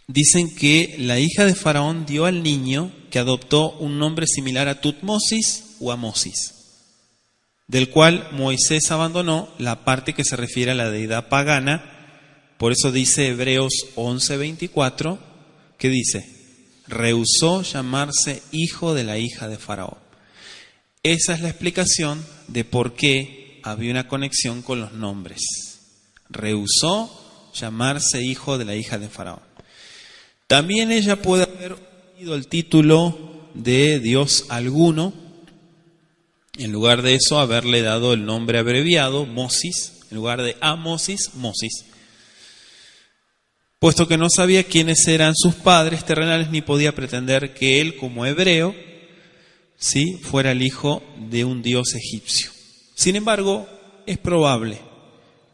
dicen que la hija de Faraón dio al niño que adoptó un nombre similar a Tutmosis o Amosis, del cual Moisés abandonó la parte que se refiere a la deidad pagana. Por eso dice Hebreos 11:24, que dice: rehusó llamarse hijo de la hija de Faraón. Esa es la explicación de por qué había una conexión con los nombres. Rehusó llamarse hijo de la hija de Faraón. También ella puede haber obtenido el título de Dios alguno, en lugar de eso haberle dado el nombre abreviado, Mosis, en lugar de Amosis, Mosis. Puesto que no sabía quiénes eran sus padres terrenales, ni podía pretender que él, como hebreo, ¿sí?, fuera el hijo de un dios egipcio. Sin embargo, es probable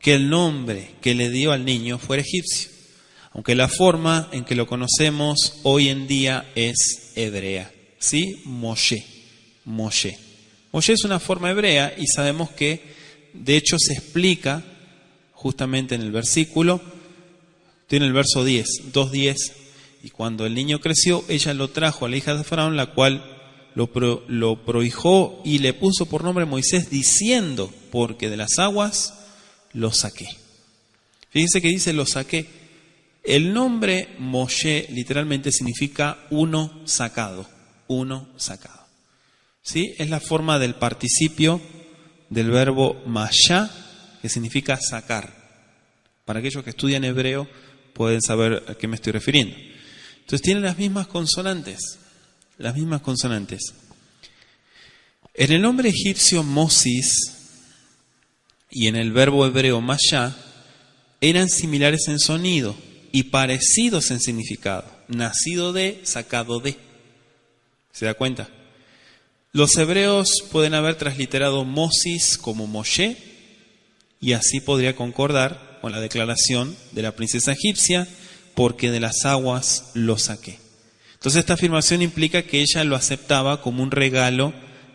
que el nombre que le dio al niño fuera egipcio, aunque la forma en que lo conocemos hoy en día es hebrea, ¿sí? Moshe. Moshe es una forma hebrea y sabemos que, de hecho, se explica justamente en el versículo. Tiene el verso 10, 2:10, y cuando el niño creció, ella lo trajo a la hija de Faraón, la cual lo prohijó y le puso por nombre Moisés, diciendo: porque de las aguas lo saqué. Fíjense que dice lo saqué. El nombre Moshe literalmente significa uno sacado, ¿sí? Es la forma del participio del verbo mashá, que significa sacar. Para aquellos que estudian hebreo pueden saber a qué me estoy refiriendo. Entonces tienen las mismas consonantes. En el nombre egipcio Mosis y en el verbo hebreo mashá eran similares en sonido y parecidos en significado. Nacido de, sacado de. ¿Se da cuenta? Los hebreos pueden haber transliterado Mosis como Moshe y así podría concordar con la declaración de la princesa egipcia, porque de las aguas lo saqué. Entonces esta afirmación implica que ella lo aceptaba como un regalo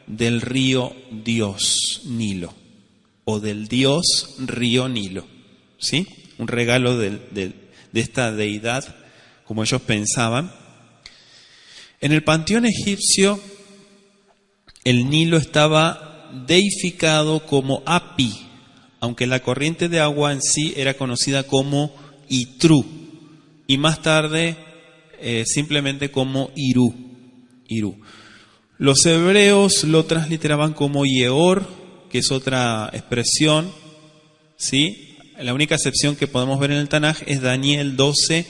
del río Dios Nilo, o del dios río Nilo, ¿sí? Un regalo de esta deidad, como ellos pensaban. En el panteón egipcio, el Nilo estaba deificado como Api, aunque la corriente de agua en sí era conocida como Itru. Y más tarde simplemente como Irú. Los hebreos lo transliteraban como Yeor, que es otra expresión, ¿sí? La única excepción que podemos ver en el Tanaj es Daniel 12,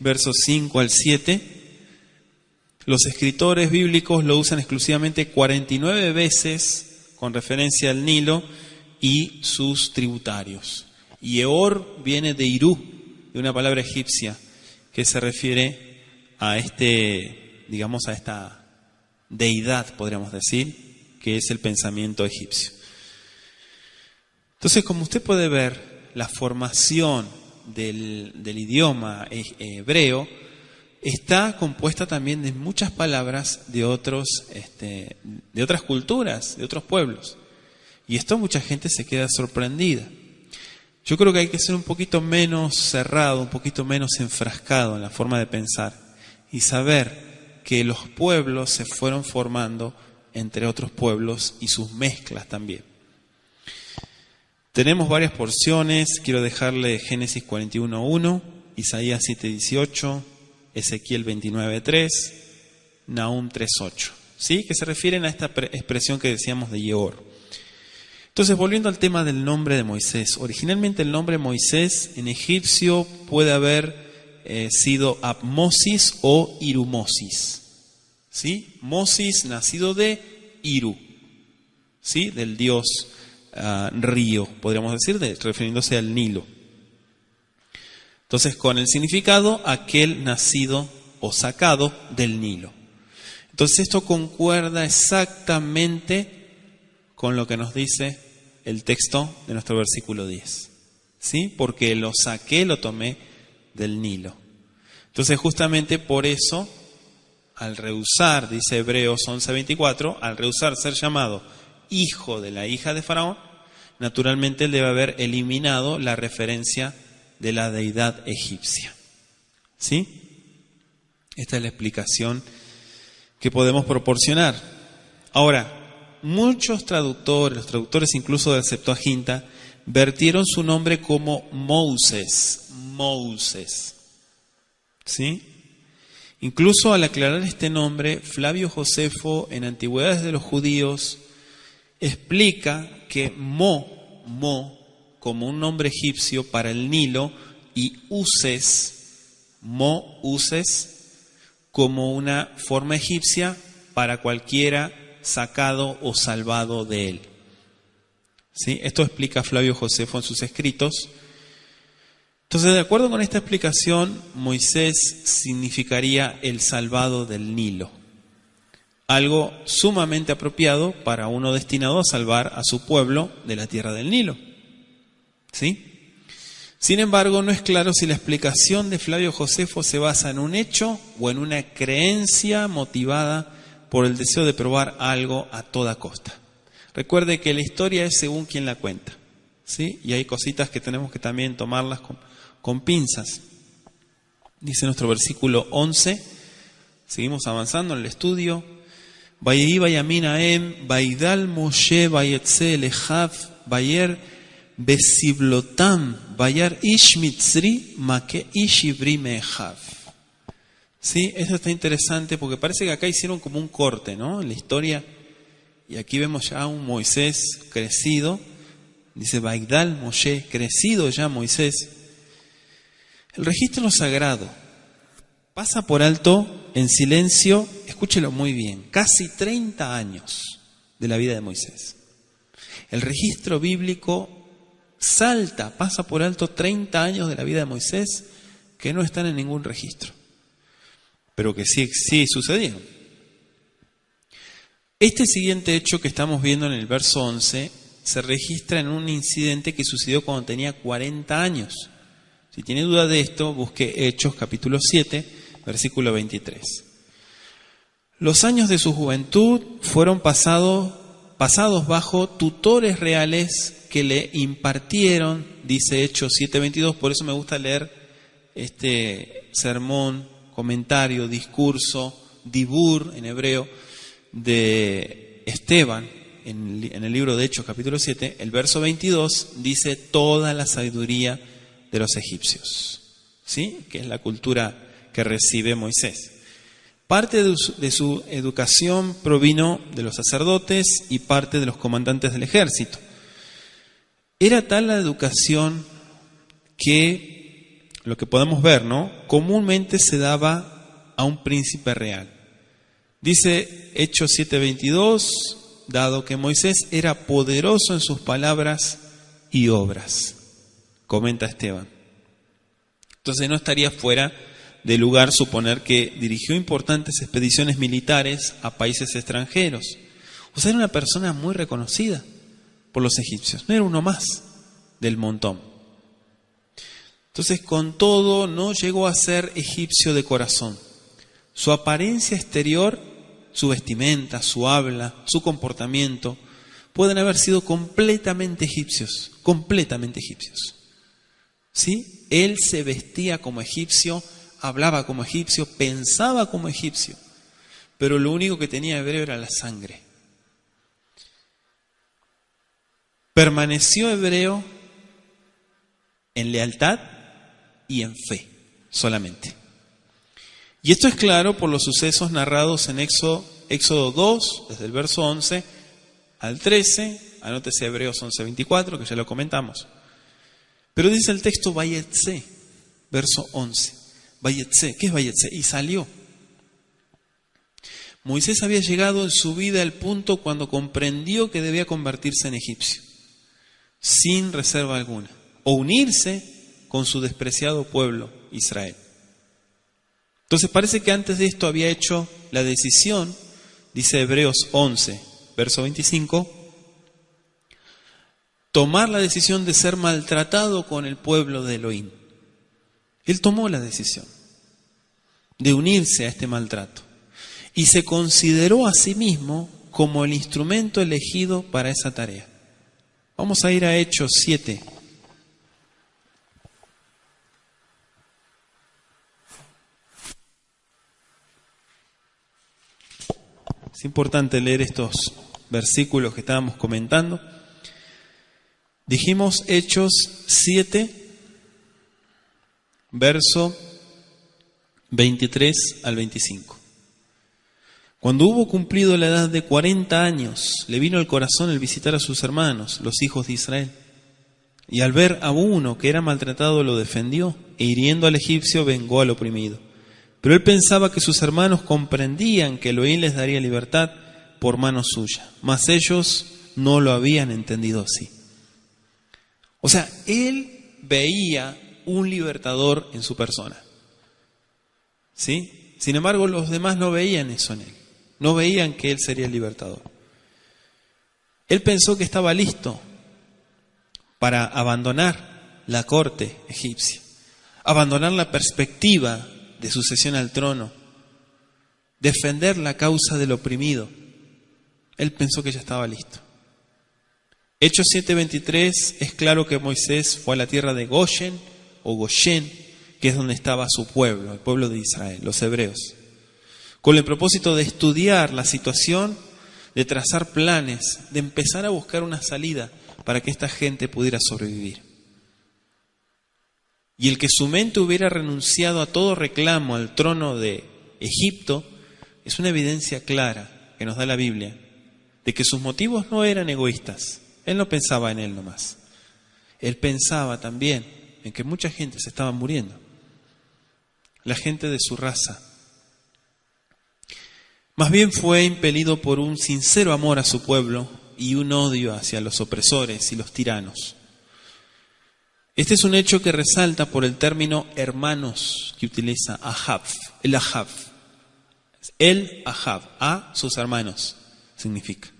versos 5 al 7. Los escritores bíblicos lo usan exclusivamente 49 veces con referencia al Nilo y sus tributarios. Yeor viene de Irú, de una palabra egipcia que se refiere a a esta deidad, podríamos decir, que es el pensamiento egipcio. Entonces, como usted puede ver, la formación del idioma hebreo está compuesta también de muchas palabras de otras culturas, de otros pueblos. Y esto mucha gente se queda sorprendida. Yo creo que hay que ser un poquito menos cerrado, un poquito menos enfrascado en la forma de pensar y saber que los pueblos se fueron formando entre otros pueblos y sus mezclas también. Tenemos varias porciones, quiero dejarle Génesis 41:1, Isaías 7:18, Ezequiel 29:3, Nahum 3:8, ¿sí? Que se refieren a esta expresión que decíamos de Yeor. Entonces, volviendo al tema del nombre de Moisés, originalmente el nombre Moisés en egipcio puede haber sido Apmosis o Irumosis, ¿sí? Mosis nacido de Iru, ¿sí? Del dios río, podríamos decir, refiriéndose al Nilo. Entonces, con el significado, aquel nacido o sacado del Nilo. Entonces, esto concuerda exactamente con lo que nos dice el texto de nuestro versículo 10, ¿sí? Porque lo saqué, lo tomé del Nilo. Entonces, justamente por eso, al rehusar, dice Hebreos 11:24, al rehusar ser llamado hijo de la hija de Faraón, naturalmente él debe haber eliminado la referencia de la deidad egipcia, ¿sí? Esta es la explicación que podemos proporcionar. Ahora, muchos traductores, los traductores incluso del Septuaginta, vertieron su nombre como Moses, ¿sí? Incluso al aclarar este nombre, Flavio Josefo en Antigüedades de los Judíos explica que Mo como un nombre egipcio para el Nilo y Uses como una forma egipcia para cualquiera sacado o salvado de él, ¿sí? Esto explica Flavio Josefo en sus escritos. Entonces, de acuerdo con esta explicación, Moisés significaría el salvado del Nilo, algo sumamente apropiado para uno destinado a salvar a su pueblo de la tierra del Nilo, ¿sí? Sin embargo, no es claro si la explicación de Flavio Josefo se basa en un hecho o en una creencia motivada por el deseo de probar algo a toda costa. Recuerde que la historia es según quien la cuenta, ¿sí? Y hay cositas que tenemos que también tomarlas con pinzas. Dice nuestro versículo 11, seguimos avanzando en el estudio. Vayehi vayamin haem, vaidal Moshe vayetze lechav, vayer besiblotam, vayar ish mitzri, make ish ivri mechav. Sí, esto está interesante porque parece que acá hicieron como un corte, ¿no? En la historia. Y aquí vemos ya a un Moisés crecido. Dice Vaidal Moshe, crecido ya Moisés. El registro sagrado pasa por alto, en silencio, escúchelo muy bien, casi 30 años de la vida de Moisés. El registro bíblico pasa por alto 30 años de la vida de Moisés que no están en ningún registro, pero que sí sucedieron. Este siguiente hecho que estamos viendo en el verso 11 se registra en un incidente que sucedió cuando tenía 40 años. Si tiene duda de esto, busque Hechos capítulo 7, versículo 23. Los años de su juventud fueron pasados bajo tutores reales que le impartieron, dice Hechos 7:22, por eso me gusta leer este sermón, comentario, discurso, dibur en hebreo, de Esteban, en el libro de Hechos capítulo 7, el verso 22 dice toda la sabiduría de los egipcios, ¿sí? Que es la cultura que recibe Moisés. Parte de su educación provino de los sacerdotes y parte de los comandantes del ejército. Era tal la educación que, lo que podemos ver, ¿no?, comúnmente se daba a un príncipe real. Dice Hechos 7:22, dado que Moisés era poderoso en sus palabras y obras, comenta Esteban. Entonces no estaría fuera de lugar suponer que dirigió importantes expediciones militares a países extranjeros. O sea, era una persona muy reconocida por los egipcios, no era uno más del montón. Entonces, con todo, no llegó a ser egipcio de corazón. Su apariencia exterior, su vestimenta, su habla, su comportamiento, pueden haber sido completamente egipcios, ¿sí? Él se vestía como egipcio, hablaba como egipcio, pensaba como egipcio, pero lo único que tenía hebreo era la sangre. Permaneció hebreo en lealtad y en fe solamente. Y esto es claro por los sucesos narrados en Éxodo 2, desde el verso 11 al 13, anótese Hebreos 11:24, que ya lo comentamos. Pero dice el texto Vayetse, verso 11. Vayetse, ¿qué es Vayetse? Y salió. Moisés había llegado en su vida al punto cuando comprendió que debía convertirse en egipcio, sin reserva alguna, o unirse con su despreciado pueblo, Israel. Entonces parece que antes de esto había hecho la decisión, dice Hebreos 11, verso 25, tomar la decisión de ser maltratado con el pueblo de Elohim. Él tomó la decisión de unirse a este maltrato y se consideró a sí mismo como el instrumento elegido para esa tarea. Vamos a ir a Hechos 7. Es importante leer estos versículos que estábamos comentando. Dijimos Hechos 7, verso 23 al 25. Cuando hubo cumplido la edad de 40 años, le vino al corazón el visitar a sus hermanos, los hijos de Israel. Y al ver a uno que era maltratado, lo defendió, e hiriendo al egipcio, vengó al oprimido. Pero él pensaba que sus hermanos comprendían que Elohim les daría libertad por mano suya, mas ellos no lo habían entendido así. O sea, él veía un libertador en su persona, ¿sí? Sin embargo, los demás no veían eso en él, no veían que él sería el libertador. Él pensó que estaba listo para abandonar la corte egipcia, abandonar la perspectiva de sucesión al trono, defender la causa del oprimido. Él pensó que ya estaba listo. Hechos 7:23 es claro que Moisés fue a la tierra de Goshen o Goshen, que es donde estaba su pueblo, el pueblo de Israel, los hebreos, con el propósito de estudiar la situación, de trazar planes, de empezar a buscar una salida para que esta gente pudiera sobrevivir. Y el que su mente hubiera renunciado a todo reclamo al trono de Egipto es una evidencia clara que nos da la Biblia de que sus motivos no eran egoístas. Él no pensaba en él nomás. Él pensaba también en que mucha gente se estaba muriendo. La gente de su raza. Más bien fue impelido por un sincero amor a su pueblo y un odio hacia los opresores y los tiranos. Este es un hecho que resalta por el término hermanos que utiliza Ahab, el Ahab. El Ahab, a sus hermanos, significa.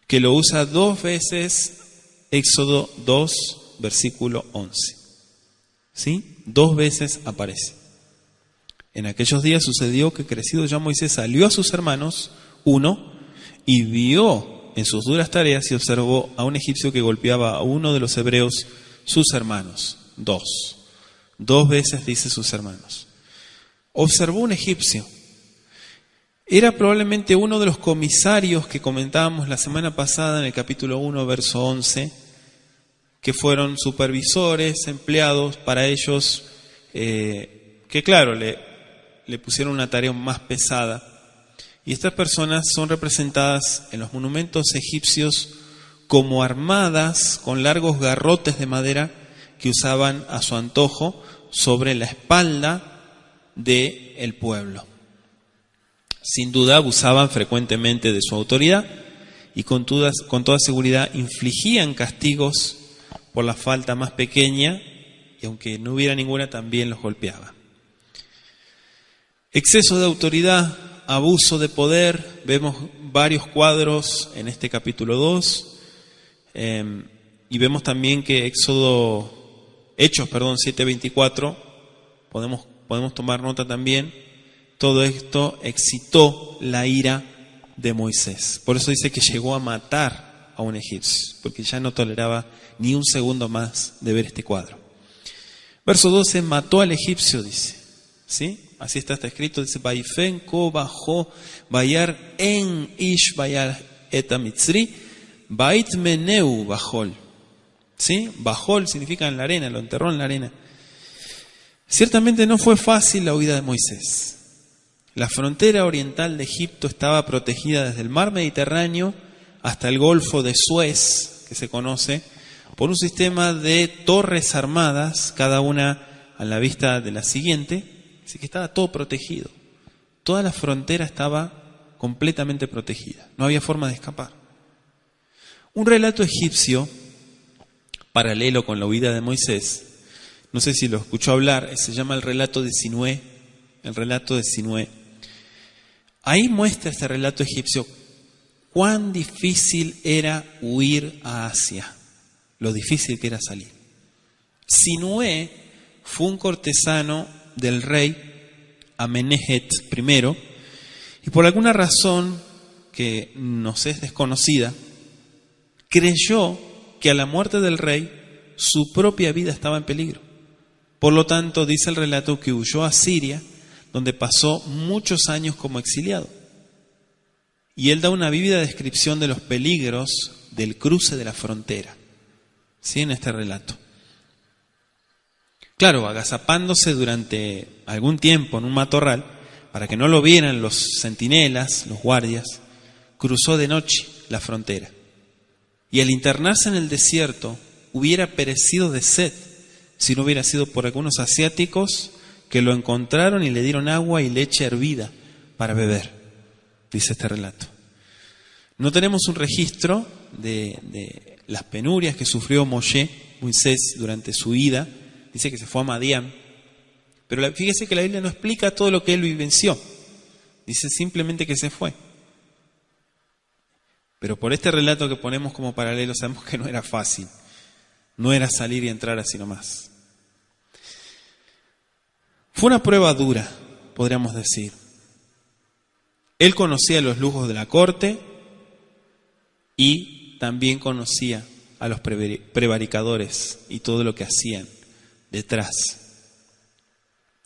Que lo usa 2 veces, Éxodo 2, versículo 11. ¿Sí? 2 veces aparece. En aquellos días sucedió que crecido ya Moisés salió a sus hermanos, 1, y vio en sus duras tareas y observó a un egipcio que golpeaba a uno de los hebreos, sus hermanos. 2. 2 veces dice sus hermanos. Observó un egipcio. Era probablemente uno de los comisarios que comentábamos la semana pasada en el capítulo 1, verso 11, que fueron supervisores, empleados para ellos, que claro, le le pusieron una tarea más pesada. Y estas personas son representadas en los monumentos egipcios como armadas con largos garrotes de madera que usaban a su antojo sobre la espalda del pueblo. Sin duda abusaban frecuentemente de su autoridad y con toda seguridad infligían castigos por la falta más pequeña, y aunque no hubiera ninguna, también los golpeaban. Exceso de autoridad, abuso de poder, vemos varios cuadros en este capítulo 2, y vemos también que Hechos 7:24, podemos tomar nota también, todo esto excitó la ira de Moisés. Por eso dice que llegó a matar a un egipcio, porque ya no toleraba ni un segundo más de ver este cuadro. Verso 12, mató al egipcio, dice, ¿sí? Así está escrito, dice, Vaifen ko bajó, bayar en ish bayar etamitzri, bait meneu bajol. ¿Sí? Bajol significa en la arena, lo enterró en la arena. Ciertamente no fue fácil la huida de Moisés. La frontera oriental de Egipto estaba protegida desde el mar Mediterráneo hasta el Golfo de Suez, que se conoce, por un sistema de torres armadas, cada una a la vista de la siguiente, así que estaba todo protegido. Toda la frontera estaba completamente protegida, no había forma de escapar. Un relato egipcio, paralelo con la huida de Moisés, no sé si lo escuchó hablar, se llama el relato de Sinué, Ahí muestra este relato egipcio cuán difícil era huir a Asia, lo difícil que era salir. Sinué fue un cortesano del rey Amenehet I, y por alguna razón que nos es desconocida, creyó que a la muerte del rey su propia vida estaba en peligro. Por lo tanto, dice el relato que huyó a Siria, donde pasó muchos años como exiliado. Y él da una vívida descripción de los peligros del cruce de la frontera, ¿sí? En este relato. Claro, agazapándose durante algún tiempo en un matorral, para que no lo vieran los centinelas, los guardias, cruzó de noche la frontera. Y al internarse en el desierto, hubiera perecido de sed, si no hubiera sido por algunos asiáticos que lo encontraron y le dieron agua y leche hervida para beber, dice este relato. No tenemos un registro de las penurias que sufrió Moisés durante su ida. Dice que se fue a Madián, pero fíjese que la Biblia no explica todo lo que él vivenció, dice simplemente que se fue. Pero por este relato que ponemos como paralelo sabemos que no era fácil, no era salir y entrar así nomás. Fue una prueba dura, podríamos decir. Él conocía los lujos de la corte y también conocía a los prevaricadores y todo lo que hacían detrás.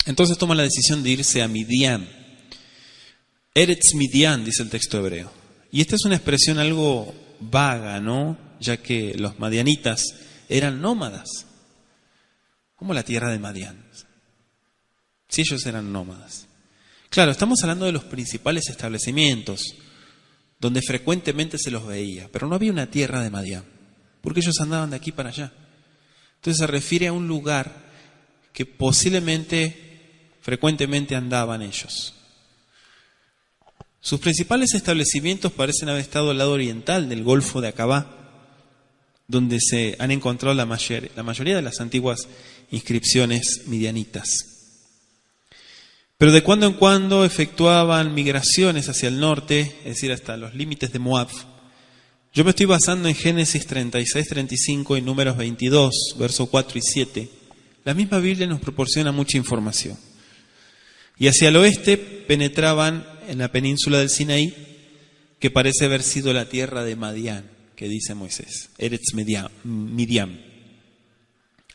Entonces toma la decisión de irse a Midian. Eretz Midian, dice el texto hebreo. Y esta es una expresión algo vaga, ¿no? Ya que los madianitas eran nómadas, como la tierra de Madián. Si ellos eran nómadas. Claro, estamos hablando de los principales establecimientos donde frecuentemente se los veía, pero no había una tierra de Madián, porque ellos andaban de aquí para allá. Entonces se refiere a un lugar que posiblemente, frecuentemente andaban ellos. Sus principales establecimientos parecen haber estado al lado oriental del Golfo de Acabá, donde se han encontrado la mayoría de las antiguas inscripciones midianitas. Pero de cuando en cuando efectuaban migraciones hacia el norte, es decir, hasta los límites de Moab. Yo me estoy basando en Génesis 36, 35 y Números 22, versos 4 y 7. La misma Biblia nos proporciona mucha información. Y hacia el oeste penetraban en la península del Sinaí, que parece haber sido la tierra de Madián, que dice Moisés, Eretz Midian,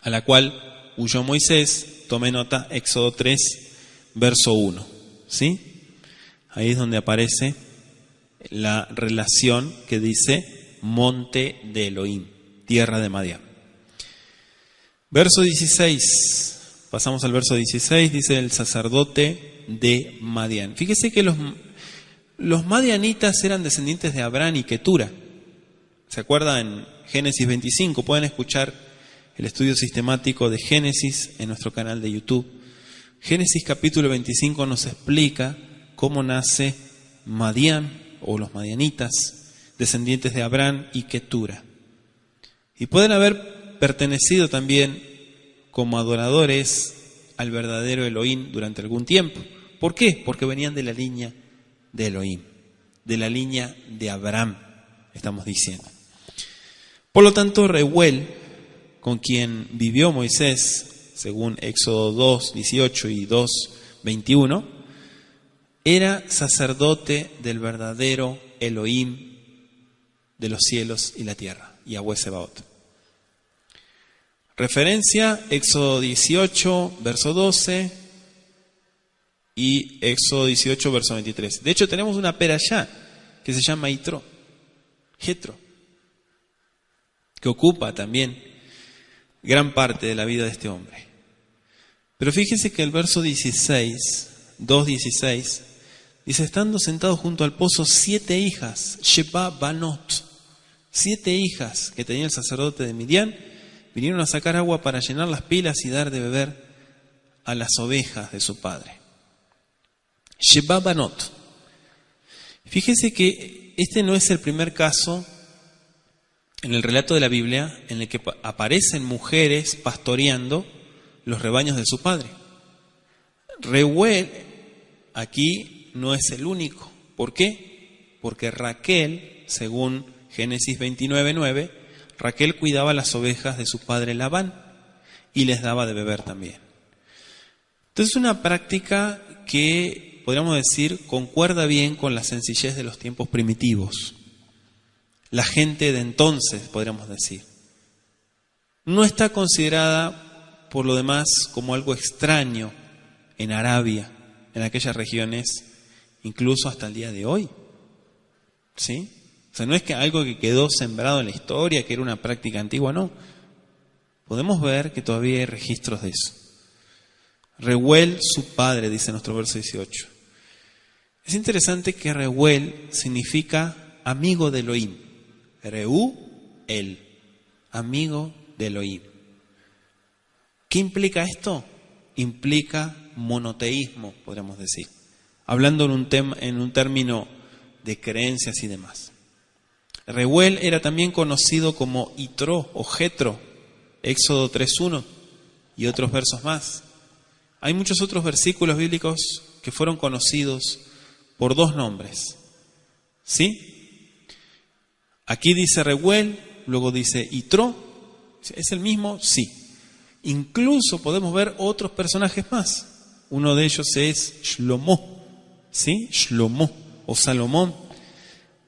a la cual huyó Moisés. Tome nota, Éxodo 3, verso 1, ¿sí? Ahí es donde aparece la relación que dice monte de Elohim, tierra de Madián. Verso 16, pasamos al verso 16, dice: el sacerdote de Madián. Fíjese que los madianitas eran descendientes de Abraham y Ketura. ¿Se acuerdan? En Génesis 25, pueden escuchar el estudio sistemático de Génesis en nuestro canal de YouTube. Génesis capítulo 25 nos explica cómo nace Madián o los madianitas, descendientes de Abraham y Ketura. Y pueden haber pertenecido también como adoradores al verdadero Elohim durante algún tiempo. ¿Por qué? Porque venían de la línea de Elohim, de la línea de Abraham, estamos diciendo. Por lo tanto, Reuel, con quien vivió Moisés, según Éxodo 2, 18 y 2, 21, era sacerdote del verdadero Elohim de los cielos y la tierra, Yahweh Sebaot. Referencia, Éxodo 18, verso 12 y Éxodo 18, verso 23. De hecho, tenemos una perashá que se llama Jetro, que ocupa también gran parte de la vida de este hombre. Pero fíjense que el verso 16, 2:16, dice: estando sentado junto al pozo 7 hijas, Sheba Banot, 7 hijas que tenía el sacerdote de Midian, vinieron a sacar agua para llenar las pilas y dar de beber a las ovejas de su padre. Sheba Banot. Fíjese que este no es el primer caso en el relato de la Biblia en el que aparecen mujeres pastoreando los rebaños de su padre. Reuel aquí no es el único. ¿Por qué? Porque Raquel, según Génesis 29:9, Raquel cuidaba las ovejas de su padre Labán y les daba de beber también. Entonces, una práctica que, podríamos decir, concuerda bien con la sencillez de los tiempos primitivos. La gente de entonces, podríamos decir, no está considerada por lo demás como algo extraño en Arabia, en aquellas regiones, incluso hasta el día de hoy. ¿Sí? O sea, no es que algo que quedó sembrado en la historia, que era una práctica antigua, no. Podemos ver que todavía hay registros de eso. Reuel, su padre, dice nuestro verso 18. Es interesante que Reuel significa amigo de Elohim. Reu, el amigo de Elohim. ¿Qué implica esto? Implica monoteísmo, podríamos decir, hablando en un término de creencias y demás. Reuel era también conocido como Yitro o Jetro, Éxodo 3:1 y otros versos más. Hay muchos otros versículos bíblicos que fueron conocidos por 2 nombres. ¿Sí? Aquí dice Reuel, luego dice Yitro. ¿Es el mismo? Sí. Incluso podemos ver otros personajes más. Uno de ellos es Shlomo, ¿sí? Shlomo o Salomón.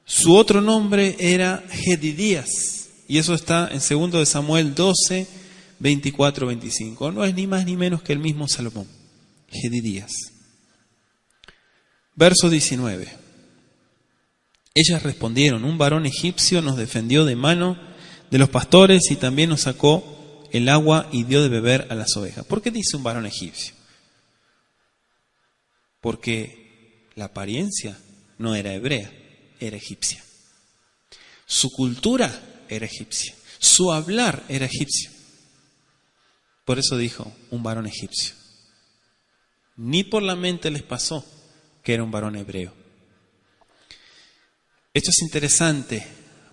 Su otro nombre era Jedidías, y eso está en 2 de Samuel 12, 24, 25. No es ni más ni menos que el mismo Salomón, Jedidías. Verso 19. Ellas respondieron: un varón egipcio nos defendió de mano de los pastores y también nos sacó el agua y dio de beber a las ovejas. ¿Por qué dice un varón egipcio? Porque la apariencia no era hebrea, era egipcia. Su cultura era egipcia. Su hablar era egipcio. Por eso dijo, un varón egipcio. Ni por la mente les pasó que era un varón hebreo. Esto es interesante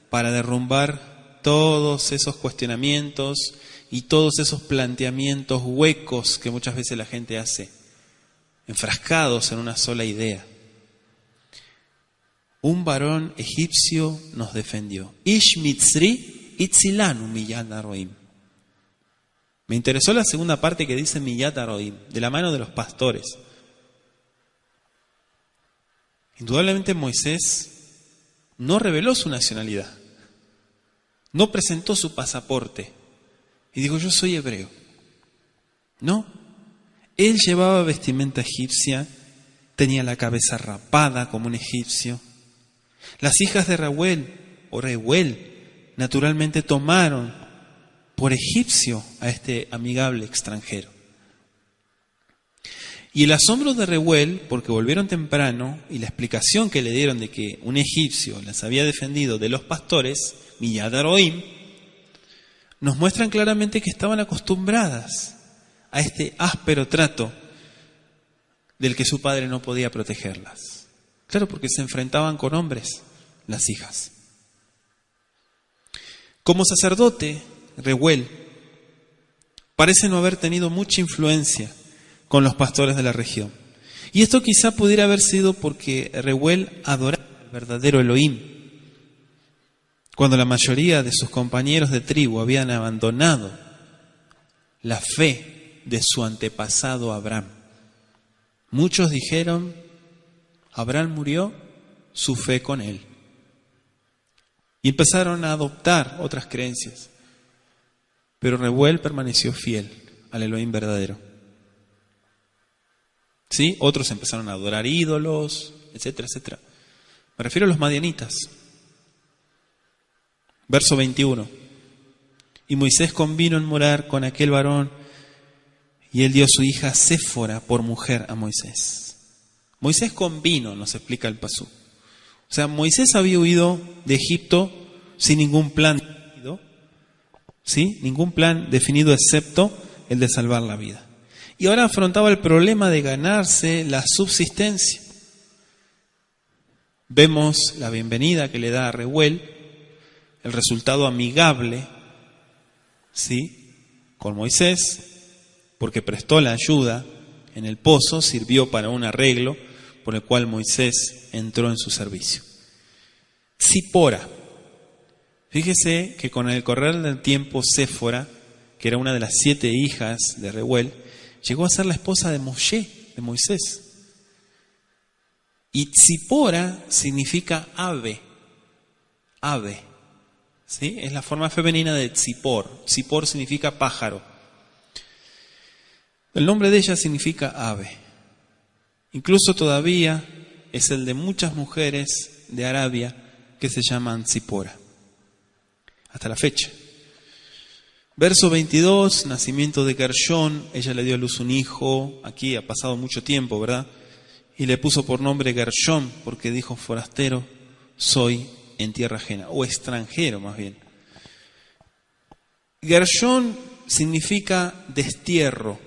para derrumbar todos esos cuestionamientos y todos esos planteamientos huecos que muchas veces la gente hace, enfrascados en una sola idea. Un varón egipcio nos defendió. Ish mitzri itzilanu miyad haroim. Me interesó la segunda parte que dice miyad haroim, de la mano de los pastores. Indudablemente Moisés no reveló su nacionalidad, no presentó su pasaporte y dijo: yo soy hebreo. No, él llevaba vestimenta egipcia, tenía la cabeza rapada como un egipcio. Las hijas de Reuel o Reuel naturalmente tomaron por egipcio a este amigable extranjero. Y el asombro de Reuel, porque volvieron temprano, y la explicación que le dieron de que un egipcio las había defendido de los pastores, Miyadaroim, nos muestran claramente que estaban acostumbradas a este áspero trato del que su padre no podía protegerlas. Claro, porque se enfrentaban con hombres, las hijas. Como sacerdote, Reuel parece no haber tenido mucha influencia con los pastores de la región. Y esto quizá pudiera haber sido porque Reuel adoraba al verdadero Elohim, cuando la mayoría de sus compañeros de tribu habían abandonado la fe de su antepasado Abraham. Muchos dijeron, Abraham murió, su fe con él. Y empezaron a adoptar otras creencias. Pero Reuel permaneció fiel al Elohim verdadero. ¿Sí? Otros empezaron a adorar ídolos, etcétera, etcétera. Me refiero a los madianitas. Verso 21. Y Moisés convino en morar con aquel varón, y él dio a su hija Séfora por mujer a Moisés. Moisés convino, nos explica el pasú. O sea, Moisés había huido de Egipto sin ningún plan definido, ¿sí? Ningún plan definido excepto el de salvar la vida. Y ahora afrontaba el problema de ganarse la subsistencia. Vemos la bienvenida que le da a Reuel, el resultado amigable, ¿sí?, con Moisés, porque prestó la ayuda en el pozo, sirvió para un arreglo por el cual Moisés entró en su servicio. Zipora. Fíjese que con el correr del tiempo Séfora, que era una de las 7 hijas de Reuel, llegó a ser la esposa de Moshe, de Moisés. Y Zipora significa ave. Ave. ¿Sí? Es la forma femenina de Tzipor. Tzipor significa pájaro. El nombre de ella significa ave. Incluso todavía es el de muchas mujeres de Arabia que se llaman Tzipora. Hasta la fecha. Verso 22, nacimiento de Gershón, ella le dio a luz un hijo, aquí ha pasado mucho tiempo, ¿verdad? Y le puso por nombre Gershón, porque dijo, forastero soy en tierra ajena, o extranjero más bien. Gershón significa destierro,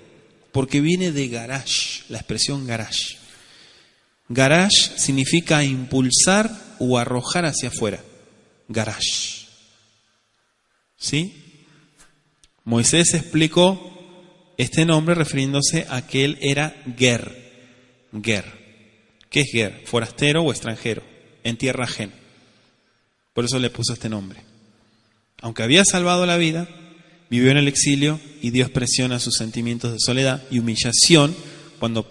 porque viene de garash, la expresión garash. Garash significa impulsar o arrojar hacia afuera. Garash. ¿Sí? Moisés explicó este nombre refiriéndose a que él era Ger. Ger. ¿Qué es Ger? Forastero o extranjero, en tierra ajena. Por eso le puso este nombre. Aunque había salvado la vida, vivió en el exilio y dio expresión a sus sentimientos de soledad y humillación cuando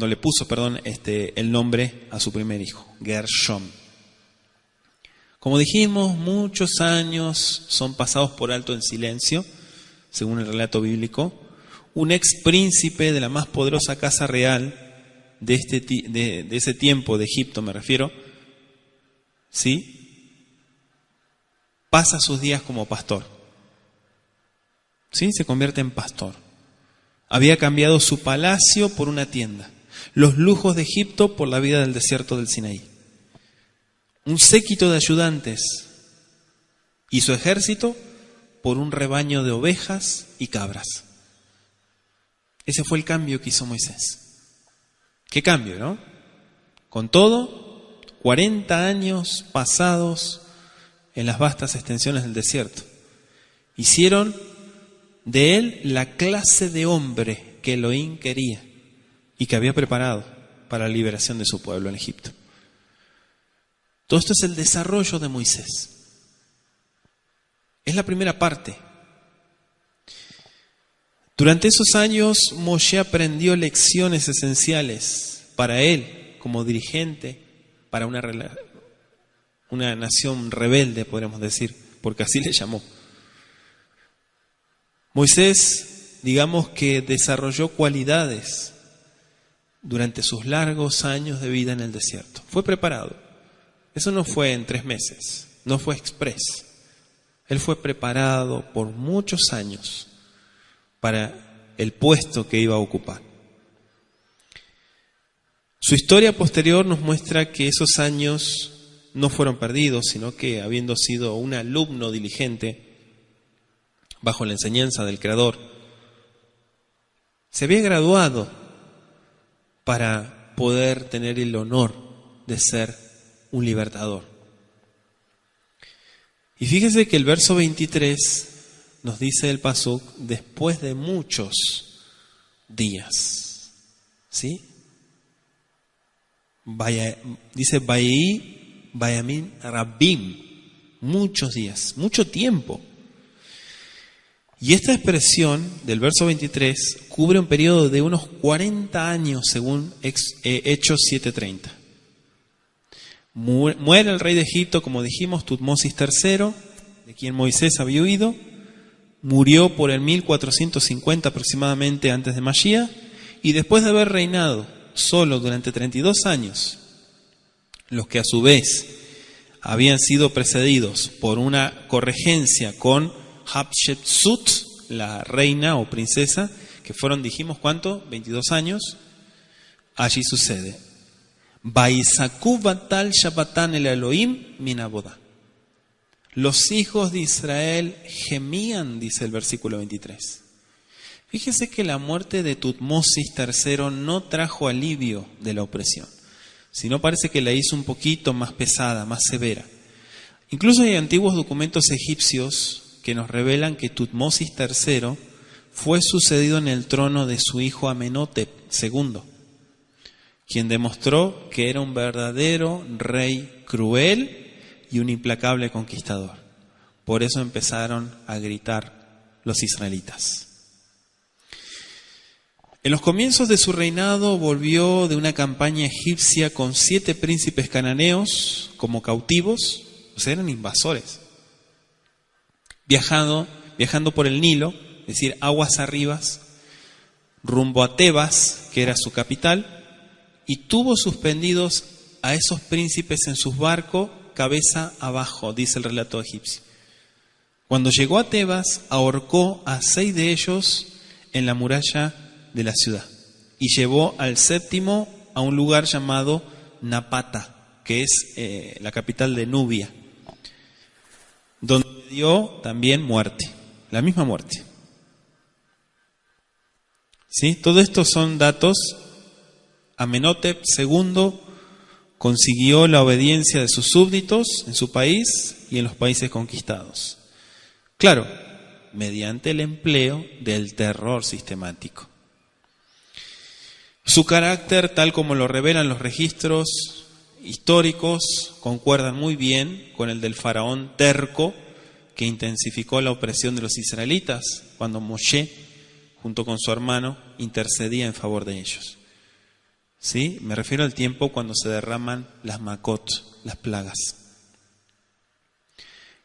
le puso el nombre a su primer hijo, Gershón. Como dijimos, muchos años son pasados por alto en silencio, según el relato bíblico. Un ex príncipe de la más poderosa casa real de ese tiempo de Egipto, me refiero, ¿sí?, pasa sus días como pastor. ¿Sí? Se convierte en pastor. Había cambiado su palacio por una tienda, los lujos de Egipto por la vida del desierto del Sinaí. Un séquito de ayudantes y su ejército por un rebaño de ovejas y cabras. Ese fue el cambio que hizo Moisés. ¿Qué cambio, no? Con todo, 40 años pasados en las vastas extensiones del desierto hicieron de él la clase de hombre que Elohim quería y que había preparado para la liberación de su pueblo en Egipto. Todo esto es el desarrollo de Moisés. Es la primera parte. Durante esos años, Moshe aprendió lecciones esenciales para él como dirigente, para una nación rebelde, podríamos decir, porque así le llamó. Moisés, digamos que desarrolló cualidades durante sus largos años de vida en el desierto. Fue preparado. Eso no fue en 3 meses, no fue express. Él fue preparado por muchos años para el puesto que iba a ocupar. Su historia posterior nos muestra que esos años no fueron perdidos, sino que habiendo sido un alumno diligente bajo la enseñanza del Creador, se había graduado para poder tener el honor de ser un libertador. Y fíjese que el verso 23 nos dice el pasuk, después de muchos días. ¿Sí? Dice Bayamin Rabbim, muchos días, mucho tiempo. Y esta expresión del verso 23 cubre un periodo de unos 40 años según Hechos 7:30. Muere el rey de Egipto, como dijimos, Tutmosis III, de quien Moisés había huido. Murió por el 1450 aproximadamente antes de Mashiach, y después de haber reinado solo durante 32 años, los que a su vez habían sido precedidos por una corregencia con Hatshepsut, la reina o princesa, que fueron, dijimos, ¿cuánto? 22 años. Allí sucede. Baisaku batal Shabbatan el Elohim minaboda. Los hijos de Israel gemían, dice el versículo 23. Fíjese que la muerte de Tutmosis III no trajo alivio de la opresión, sino parece que la hizo un poquito más pesada, más severa. Incluso hay antiguos documentos egipcios que nos revelan que Tutmosis III fue sucedido en el trono de su hijo Amenhotep II, quien demostró que era un verdadero rey cruel y un implacable conquistador. Por eso empezaron a gritar los israelitas. En los comienzos de su reinado volvió de una campaña egipcia con 7 príncipes cananeos como cautivos, o sea, eran invasores. Viajando por el Nilo, es decir, aguas arriba, rumbo a Tebas, que era su capital, y tuvo suspendidos a esos príncipes en sus barcos, cabeza abajo, dice el relato egipcio. Cuando llegó a Tebas, ahorcó a 6 de ellos en la muralla de la ciudad y llevó al 7º a un lugar llamado Napata, que es la capital de Nubia, donde dio también muerte, la misma muerte. ¿Sí? Todo esto son datos. Amenhotep II consiguió la obediencia de sus súbditos en su país y en los países conquistados. Claro, mediante el empleo del terror sistemático. Su carácter, tal como lo revelan los registros históricos, concuerdan muy bien con el del faraón terco que intensificó la opresión de los israelitas cuando Moshe, junto con su hermano, intercedía en favor de ellos. ¿Sí? Me refiero al tiempo cuando se derraman las makot, las plagas.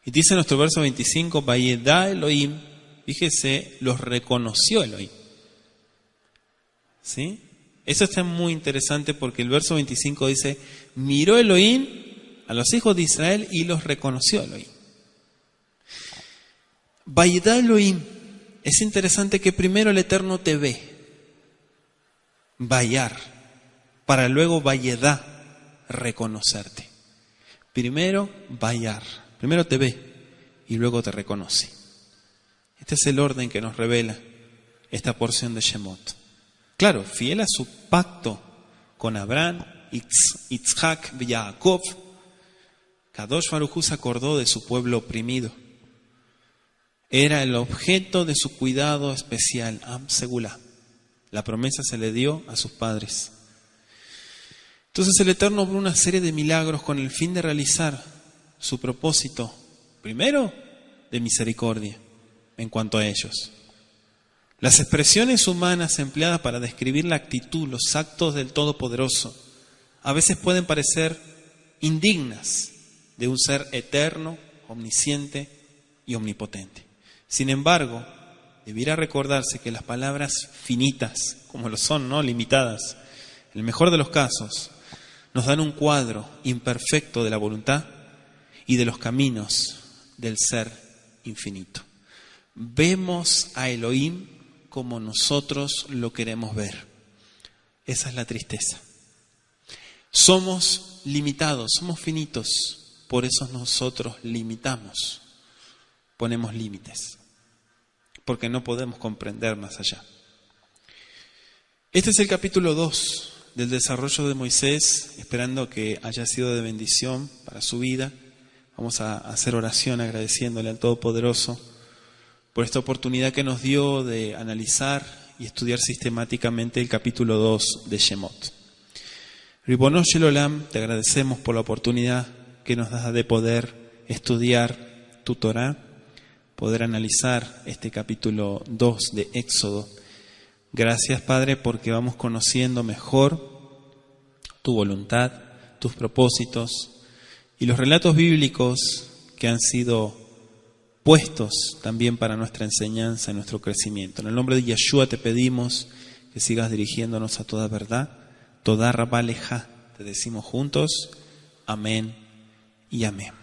Y dice nuestro verso 25, Vayedá Elohim, fíjese, los reconoció Elohim. ¿Sí? Eso está muy interesante porque el verso 25 dice, miró Elohim a los hijos de Israel y los reconoció Elohim. Vayedá Elohim, es interesante que primero el Eterno te ve, Vayar, para luego Vayedá, reconocerte. Primero Vayar, primero te ve y luego te reconoce. Este es el orden que nos revela esta porción de Shemot. Claro, fiel a su pacto con Abraham, Yitzhak y Jacob, Kadosh Baruj Hu se acordó de su pueblo oprimido. Era el objeto de su cuidado especial, Am Segulá. La promesa se le dio a sus padres. Entonces el Eterno obró una serie de milagros con el fin de realizar su propósito, primero de misericordia en cuanto a ellos. Las expresiones humanas empleadas para describir la actitud, los actos del Todopoderoso, a veces pueden parecer indignas de un ser eterno, omnisciente y omnipotente. Sin embargo, debiera recordarse que las palabras finitas, como lo son, ¿no?, limitadas, en el mejor de los casos, nos dan un cuadro imperfecto de la voluntad y de los caminos del ser infinito. Vemos a Elohim como nosotros lo queremos ver. Esa es la tristeza. Somos limitados, somos finitos, por eso nosotros limitamos, ponemos límites, porque no podemos comprender más allá. Este es el capítulo 2 del desarrollo de Moisés, esperando que haya sido de bendición para su vida. Vamos a hacer oración agradeciéndole al Todopoderoso por esta oportunidad que nos dio de analizar y estudiar sistemáticamente el capítulo 2 de Shemot. Ribono Shel Olam, te agradecemos por la oportunidad que nos das de poder estudiar tu Torá, poder analizar este capítulo 2 de Éxodo. Gracias, Padre, porque vamos conociendo mejor tu voluntad, tus propósitos y los relatos bíblicos que han sido puestos también para nuestra enseñanza y nuestro crecimiento. En el nombre de Yeshua te pedimos que sigas dirigiéndonos a toda verdad. Toda Rabá Leja, te decimos juntos, amén y amén.